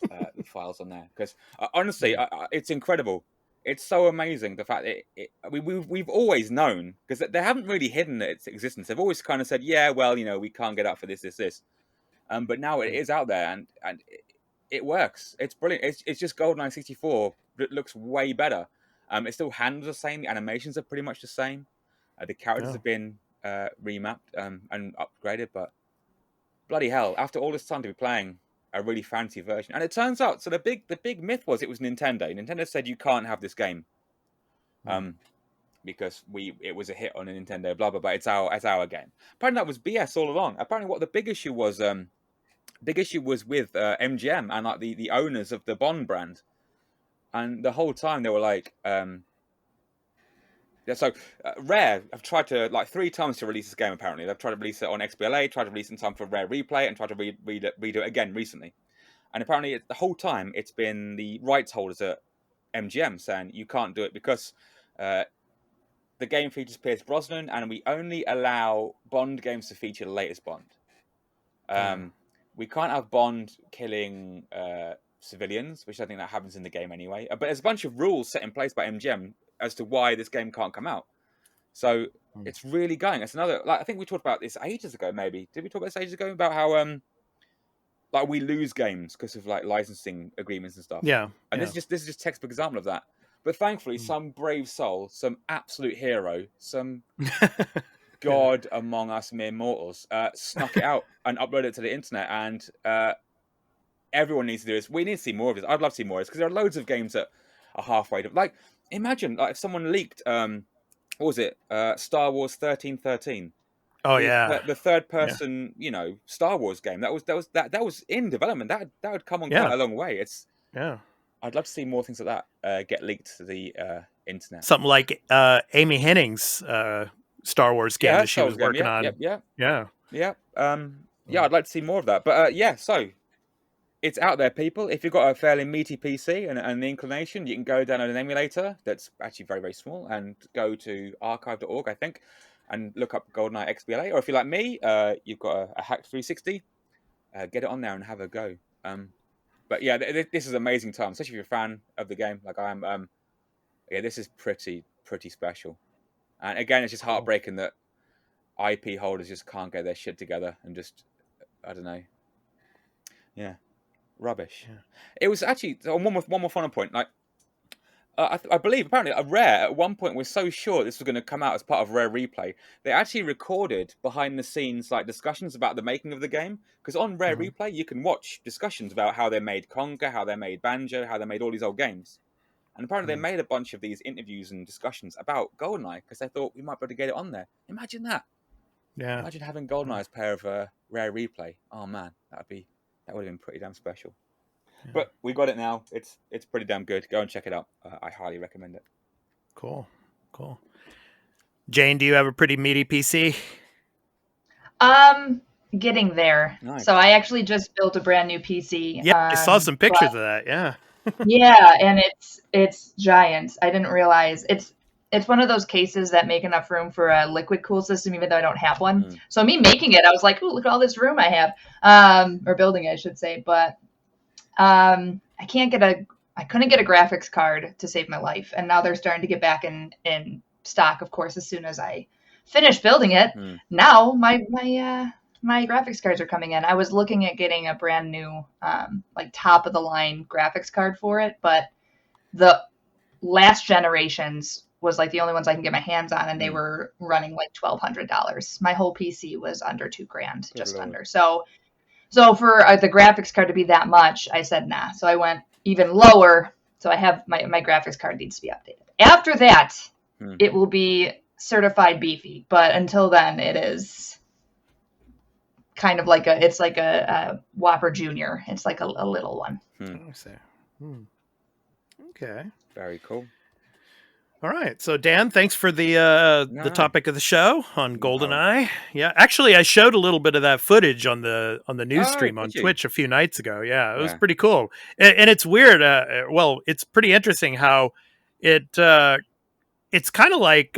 the files on there, because honestly, it's incredible. It's so amazing, the fact that we've always known, because they haven't really hidden its existence. They've always kind of said, yeah, well, we can't get up for this. But now it is out there, and it works. It's brilliant. It's just GoldenEye 64 that looks way better. It still handles the same. The animations are pretty much the same. The characters have been remapped and upgraded, but bloody hell, after all this time to be playing a really fancy version. And it turns out, so the big myth was it was Nintendo. Nintendo said you can't have this game. Because it was a hit on a Nintendo, blah blah blah. It's our game. Apparently that was BS all along. Apparently what the big issue was with MGM and like the owners of the Bond brand. And the whole time they were like, Rare have tried to, like, 3 times to release this game, apparently. They've tried to release it on XBLA, tried to release it in time for Rare Replay, and tried to redo it again recently. And apparently the whole time it's been the rights holders at MGM saying you can't do it because the game features Pierce Brosnan, and we only allow Bond games to feature the latest Bond. We can't have Bond killing civilians, which I think that happens in the game anyway. But there's a bunch of rules set in place by MGM as to why this game can't come out. So it's really going. It's another, like, I think we talked about this ages ago, maybe. Did we talk about this ages ago? About how like we lose games because of like licensing agreements and stuff. Yeah. And this is just textbook example of that. But thankfully, some brave soul, some absolute hero, some god among us mere mortals, snuck it out and uploaded it to the internet. And everyone needs to do this. We need to see more of this. I'd love to see more of this because there are loads of games that are halfway to, like, imagine like if someone leaked what was it, Star Wars 1313. The third person Star Wars game that was in development. That would come on quite a long way. I'd love to see more things like that get leaked to the internet. Something like Amy Hennig's Star Wars game that she was working on. I'd like to see more of that. But so it's out there, people. If you've got a fairly meaty PC and the inclination, you can go download an emulator that's actually very, very small and go to archive.org, I think, and look up GoldenEye XBLA. Or if you're like me, you've got a hacked 360, get it on there and have a go. But yeah, this is amazing time, especially if you're a fan of the game, like I am. This is pretty special. And again, it's just heartbreaking that IP holders just can't get their shit together and just, I don't know. Yeah. Rubbish. It was actually one more final point. Like, I believe apparently a Rare at one point was so sure this was going to come out as part of Rare Replay, they actually recorded behind the scenes like discussions about the making of the game. Because on Rare Replay you can watch discussions about how they made Conker, how they made Banjo, how they made all these old games. And apparently they made a bunch of these interviews and discussions about GoldenEye because they thought we might be able to get it on there. Imagine that. Yeah. Imagine having GoldenEye as part of Rare Replay. Oh man, that would have been pretty damn special. Yeah. But we got it now. It's pretty damn good. Go and check it out. I highly recommend it. Cool. Jane, do you have a pretty meaty PC? Getting there. Nice. So I actually just built a brand new PC. Yeah, I saw some pictures of that. Yeah. Yeah, and it's giant. I didn't realize it's one of those cases that make enough room for a liquid cool system, even though I don't have one. So me making it, I was like, "Ooh, look at all this room I have," or building it, I should say. But I couldn't get a graphics card to save my life, and now they're starting to get back in stock. Of course, as soon as I finish building it, now my graphics cards are coming in. I was looking at getting a brand new, like top of the line graphics card for it, but the last generations was like the only ones I can get my hands on, and they were running like $1,200. My whole PC was under $2,000, just under. So for the graphics card to be that much, I said nah. So I went even lower. So I have my graphics card needs to be updated. After that, it will be certified beefy. But until then, it is kind of like a Whopper Junior. It's like a little one. Okay. Very cool. All right. So Dan, thanks for the topic of the show on GoldenEye. Yeah. Actually, I showed a little bit of that footage on the news stream on Twitch a few nights ago. Yeah, it was pretty cool. And it's weird. Well, it's pretty interesting how it's kind of like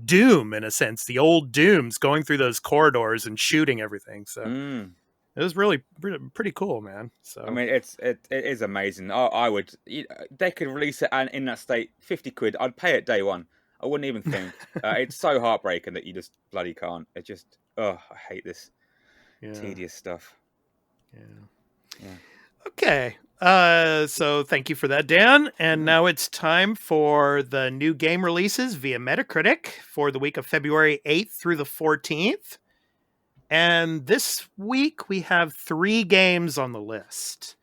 Doom in a sense. The old Dooms going through those corridors and shooting everything. So It was really pretty cool, man. So I mean, it is amazing. I would. They could release it and in that state, 50 quid. I'd pay it day one. I wouldn't even think. It's so heartbreaking that you just bloody can't. It just. Oh, I hate this tedious stuff. Yeah. Okay. So thank you for that, Dan. And now it's time for the new game releases via Metacritic for the week of February 8th through the 14th. And this week we have 3 games on the list.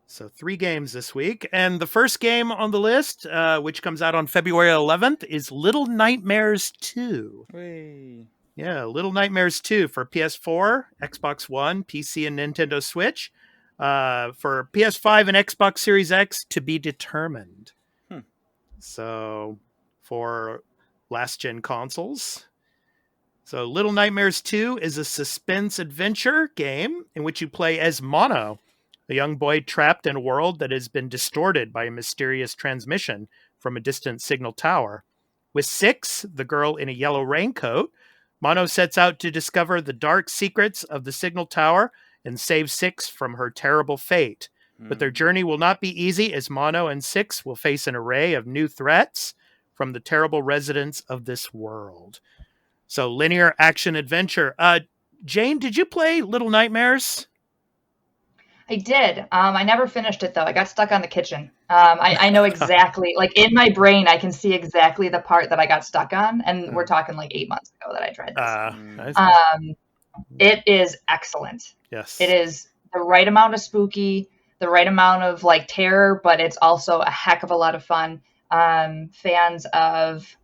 So 3 games this week. And the first game on the list, which comes out on February 11th, is Little Nightmares 2. Whee. Yeah, Little Nightmares 2 for PS4, Xbox One, PC, and Nintendo Switch. For PS5 and Xbox Series X to be determined. So for last-gen consoles. So Little Nightmares 2 is a suspense adventure game in which you play as Mono, a young boy trapped in a world that has been distorted by a mysterious transmission from a distant signal tower. With Six, the girl in a yellow raincoat, Mono sets out to discover the dark secrets of the signal tower and save Six from her terrible fate. But their journey will not be easy, as Mono and Six will face an array of new threats from the terrible residents of this world. So, linear action adventure. Jane, did you play Little Nightmares? I did. I never finished it, though. I got stuck on the kitchen. I know exactly, like in my brain, I can see exactly the part that I got stuck on. And we're talking like 8 months ago that I tried this. Nice. It is excellent. Yes. It is the right amount of spooky, the right amount of like terror, but it's also a heck of a lot of fun. Fans of,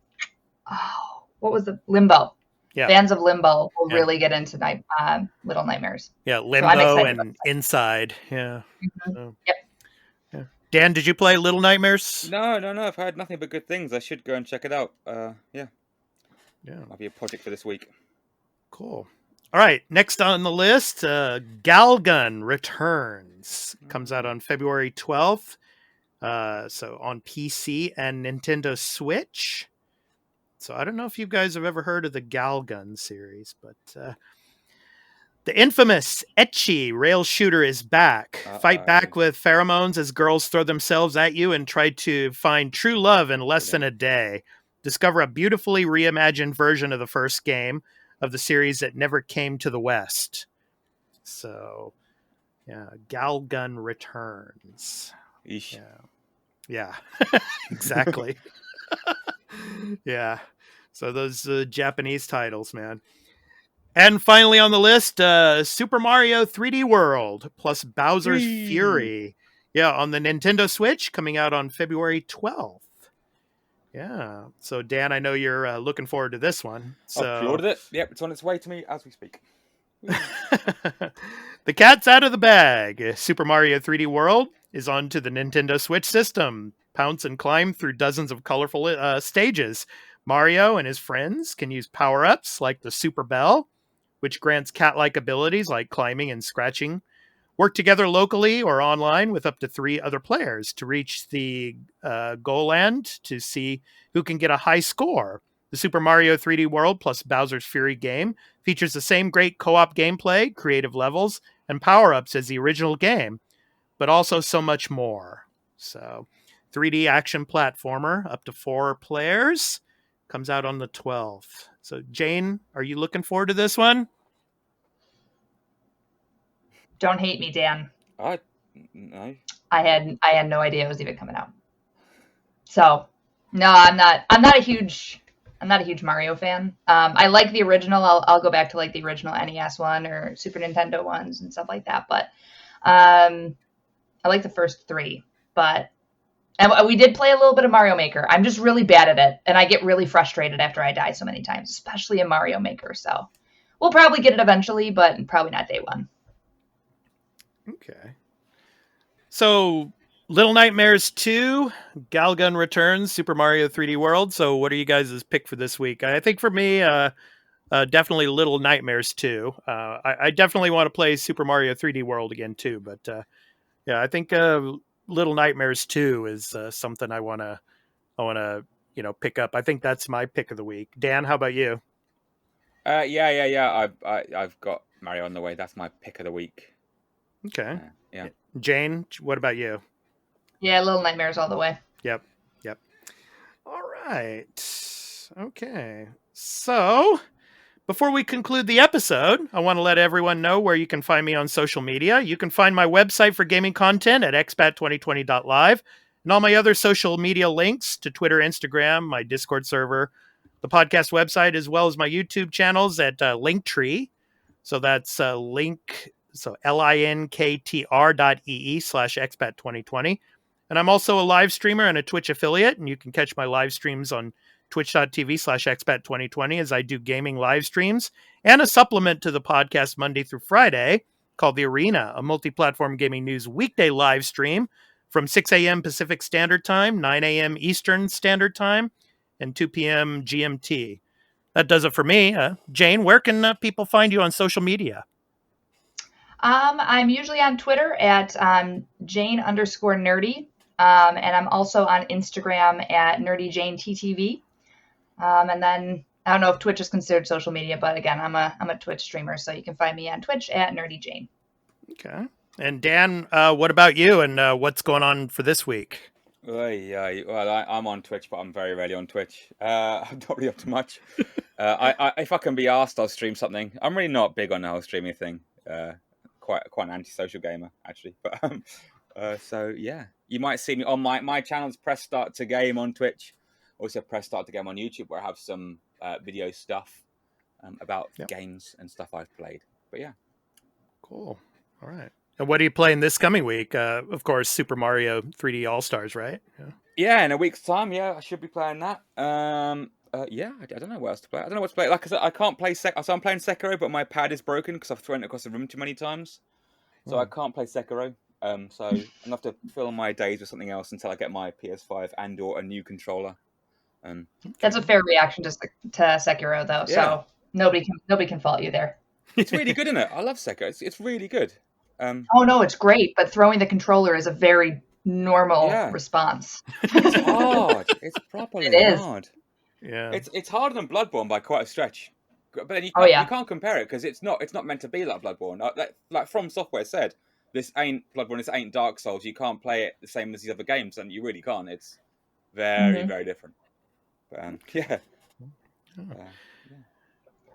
what was the Limbo? Yeah. Fans of Limbo will really get into Little Nightmares. Yeah, Limbo and Inside. Yeah. Mm-hmm. So, yep. Yeah. Dan, did you play Little Nightmares? No. I've heard nothing but good things. I should go and check it out. Yeah. Might be a project for this week. Cool. All right. Next on the list, Galgun Returns. Comes out on February 12th. So on PC and Nintendo Switch. So I don't know if you guys have ever heard of the Galgun series, but the infamous ecchi rail shooter is back. Fight back with pheromones as girls throw themselves at you and try to find true love in less than a day. Discover a beautifully reimagined version of the first game of the series that never came to the West. So, yeah, Galgun Returns. Eesh. Yeah, exactly. Yeah. So those Japanese titles, man. And finally on the list, Super Mario 3D World plus Bowser's Fury. Yeah, on the Nintendo Switch, coming out on February 12th. Yeah. So, Dan, I know you're looking forward to this one. So I've pre-ordered it. Yep, it's on its way to me as we speak. The cat's out of the bag. Super Mario 3D World is onto the Nintendo Switch system. Pounce and climb through dozens of colorful stages. Mario and his friends can use power-ups like the Super Bell, which grants cat-like abilities like climbing and scratching. Work together locally or online with up to 3 other players to reach the goal end to see who can get a high score. The Super Mario 3D World plus Bowser's Fury game features the same great co-op gameplay, creative levels, and power-ups as the original game, but also so much more. So, 3D action platformer, up to 4 players, comes out on the 12th. So, Jane, are you looking forward to this one? Don't hate me, Dan. No. I had no idea it was even coming out. So, no, I'm not a huge Mario fan. I like the original. I'll go back to like the original NES one or Super Nintendo ones and stuff like that. But I like the first 3. And we did play a little bit of Mario Maker. I'm just really bad at it, and I get really frustrated after I die so many times, especially in Mario Maker. So we'll probably get it eventually, but probably not day one. Okay. So, Little Nightmares 2, Galgun Returns, Super Mario 3D World. So, what are you guys' pick for this week? I think for me, definitely Little Nightmares 2. I definitely want to play Super Mario 3D World again too, but yeah, I think Little Nightmares 2 is something I want to pick up. I think that's my pick of the week. Dan, how about you? Yeah. I've got Mario on the Way. That's my pick of the week. Okay. Yeah. Jane, what about you? Yeah, Little Nightmares all the way. Yep. All right. Okay. So, before we conclude the episode, I want to let everyone know where you can find me on social media. You can find my website for gaming content at expat2020.live, and all my other social media links to Twitter, Instagram, my Discord server, the podcast website, as well as my YouTube channels at Linktree. So that's linktr.ee/expat2020. And I'm also a live streamer and a Twitch affiliate, and you can catch my live streams on twitch.tv/expat2020 as I do gaming live streams and a supplement to the podcast Monday through Friday called The Arena, a multi-platform gaming news weekday live stream from 6 a.m. Pacific Standard Time, 9 a.m. Eastern Standard Time, and 2 p.m. GMT. That does it for me. Jane, where can people find you on social media? I'm usually on Twitter at Jane_nerdy. And I'm also on Instagram at NerdyJane TTV. And then I don't know if Twitch is considered social media, but again, I'm a Twitch streamer, so you can find me on Twitch at NerdyJane. Okay. And Dan, what about you and what's going on for this week? Well, I'm on Twitch, but I'm very rarely on Twitch. I'm not really up to much. If I can be asked, I'll stream something. I'm really not big on the whole streaming thing. Quite an antisocial gamer, actually. But so yeah, you might see me on my channel's Press Start to Game on Twitch. Also Press Start to Game on YouTube, where I have some video stuff about games and stuff I've played. But yeah, cool. All right. And what are you playing this coming week? Of course, Super Mario 3D All Stars, right? Yeah, in a week's time. Yeah, I should be playing that. Yeah, I don't know what else to play. I don't know what to play. Like I said, I can't play so I'm playing Sekiro, but my pad is broken because I've thrown it across the room too many times. So I can't play Sekiro. So I'm gonna have to fill my days with something else until I get my PS5 and/or a new controller. That's a fair reaction to Sekiro, though. Yeah. So nobody can fault you there. It's really good, isn't it? I love Sekiro. It's really good. Oh no, it's great. But throwing the controller is a very normal response. It's hard. It's properly hard. Yeah. It's harder than Bloodborne by quite a stretch. But then you can't compare it because it's not meant to be like Bloodborne. Like From Software said, this ain't Bloodborne. This ain't Dark Souls. You can't play it the same as these other games, and you really can't. It's very very different. But, yeah.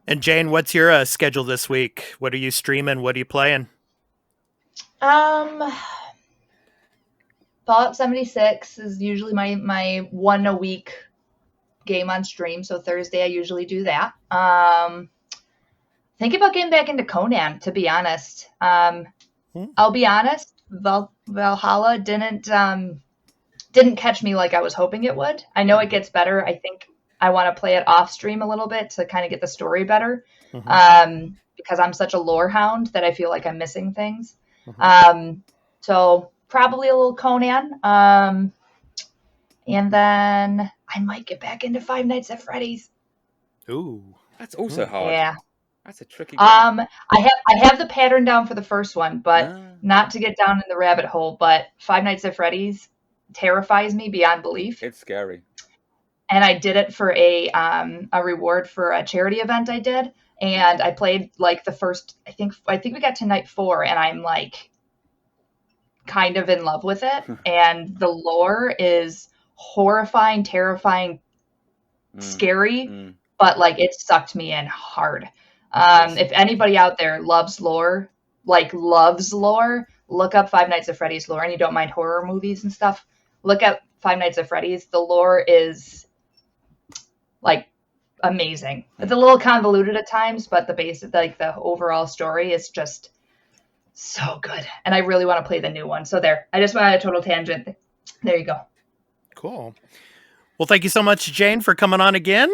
And Jane, what's your schedule this week? What are you streaming? What are you playing? Fallout 76 is usually my one a week game on stream. So Thursday I usually do that. Thinking about getting back into Conan, to be honest. I'll be honest, Valhalla didn't catch me like I was hoping it would. I know it gets better. I think I want to play it off stream a little bit to kind of get the story better. Because I'm such a lore hound that I feel like I'm missing things. So probably a little Conan. And then I might get back into Five Nights at Freddy's. Ooh, that's also hard. Yeah. That's a tricky game. I have the pattern down for the first one, but not to get down in the rabbit hole. But Five Nights at Freddy's terrifies me beyond belief. It's scary. And I did it for a reward for a charity event I did, and I played like the first. I think we got to night 4, and I'm like kind of in love with it. And the lore is horrifying, terrifying, scary, but like it sucked me in hard. If anybody out there loves lore, look up Five Nights at Freddy's lore, and you don't mind horror movies and stuff, look up Five Nights at Freddy's. The lore is like amazing. It's a little convoluted at times, but the basic, like the overall story is just so good. And I really want to play the new one. So there, I just went on a total tangent. There you go. Cool. Well, thank you so much, Jane, for coming on again.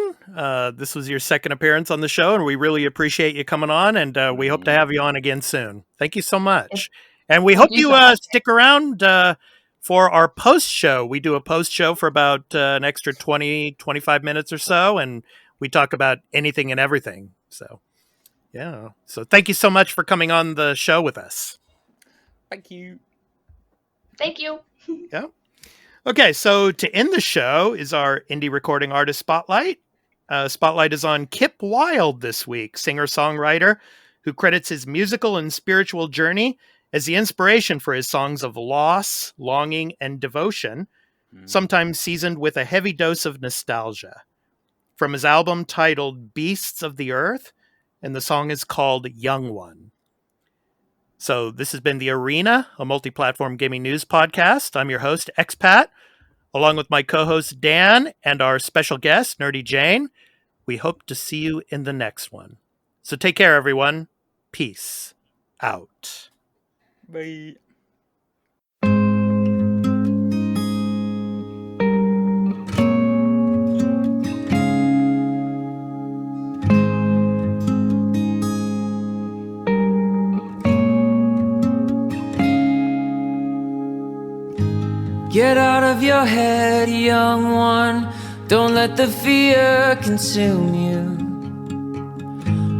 This was your second appearance on the show, and we really appreciate you coming on, and we hope to have you on again soon. Thank you so much. And we hope you stick around for our post-show. We do a post-show for about an extra 20, 25 minutes or so, and we talk about anything and everything. So, yeah. So thank you so much for coming on the show with us. Thank you. Thank you. Yeah. Okay, so to end the show is our indie recording artist spotlight. Spotlight is on Kip Wilde this week, singer-songwriter who credits his musical and spiritual journey as the inspiration for his songs of loss, longing, and devotion, sometimes seasoned with a heavy dose of nostalgia. From his album titled Beasts of the Earth, and the song is called Young One. So this has been The Arena, a multi-platform gaming news podcast. I'm your host, Expat, along with my co-host Dan and our special guest, NerdyJane. We hope to see you in the next one. So take care, everyone. Peace out. Bye. Get out of your head, young one. Don't let the fear consume you.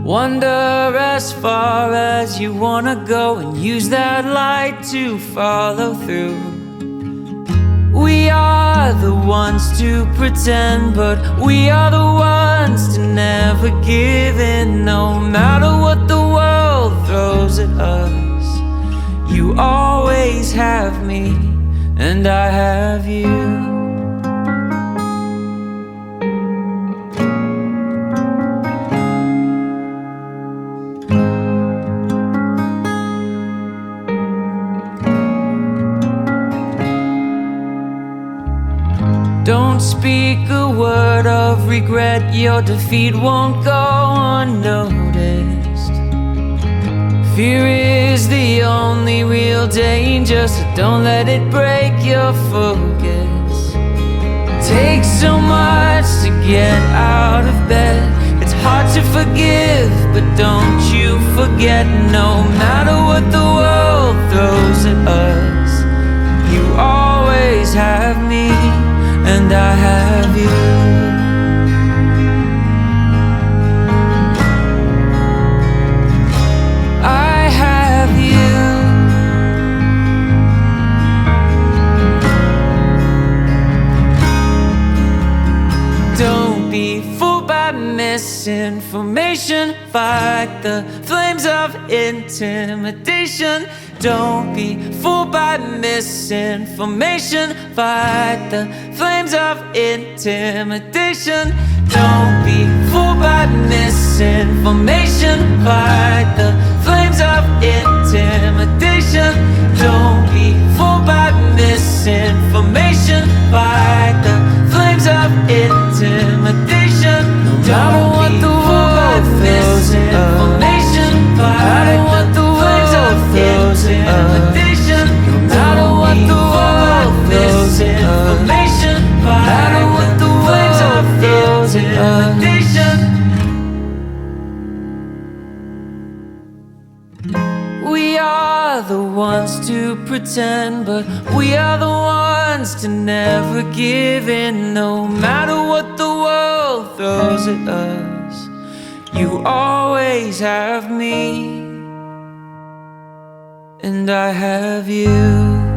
Wander as far as you wanna go and use that light to follow through. We are the ones to pretend, but we are the ones to never give in. No matter what the world throws at us, you always have me, and I have you. Don't speak a word of regret, your defeat won't go unnoticed. Fear is the only real danger, so don't let it break your focus. Takes so much to get out of bed. It's hard to forgive, but don't you forget, no matter what the world throws at us, you always have me, and I have you. I have you. Don't be fooled by misinformation. Fight the flames of intimidation. Don't be fooled by misinformation. Fight the flames of intimidation. Don't be fooled by misinformation. Fight the flames of intimidation. Don't be fooled by misinformation. Fight the flames of intimidation. Don't be fooled by misinformation. Fight the flames of intimidation. No matter what the world throws at information, no matter what the flames of intimidation. We are the ones to pretend, but we are the ones to never give in. No matter what the world throws at us, you always have me, and I have you.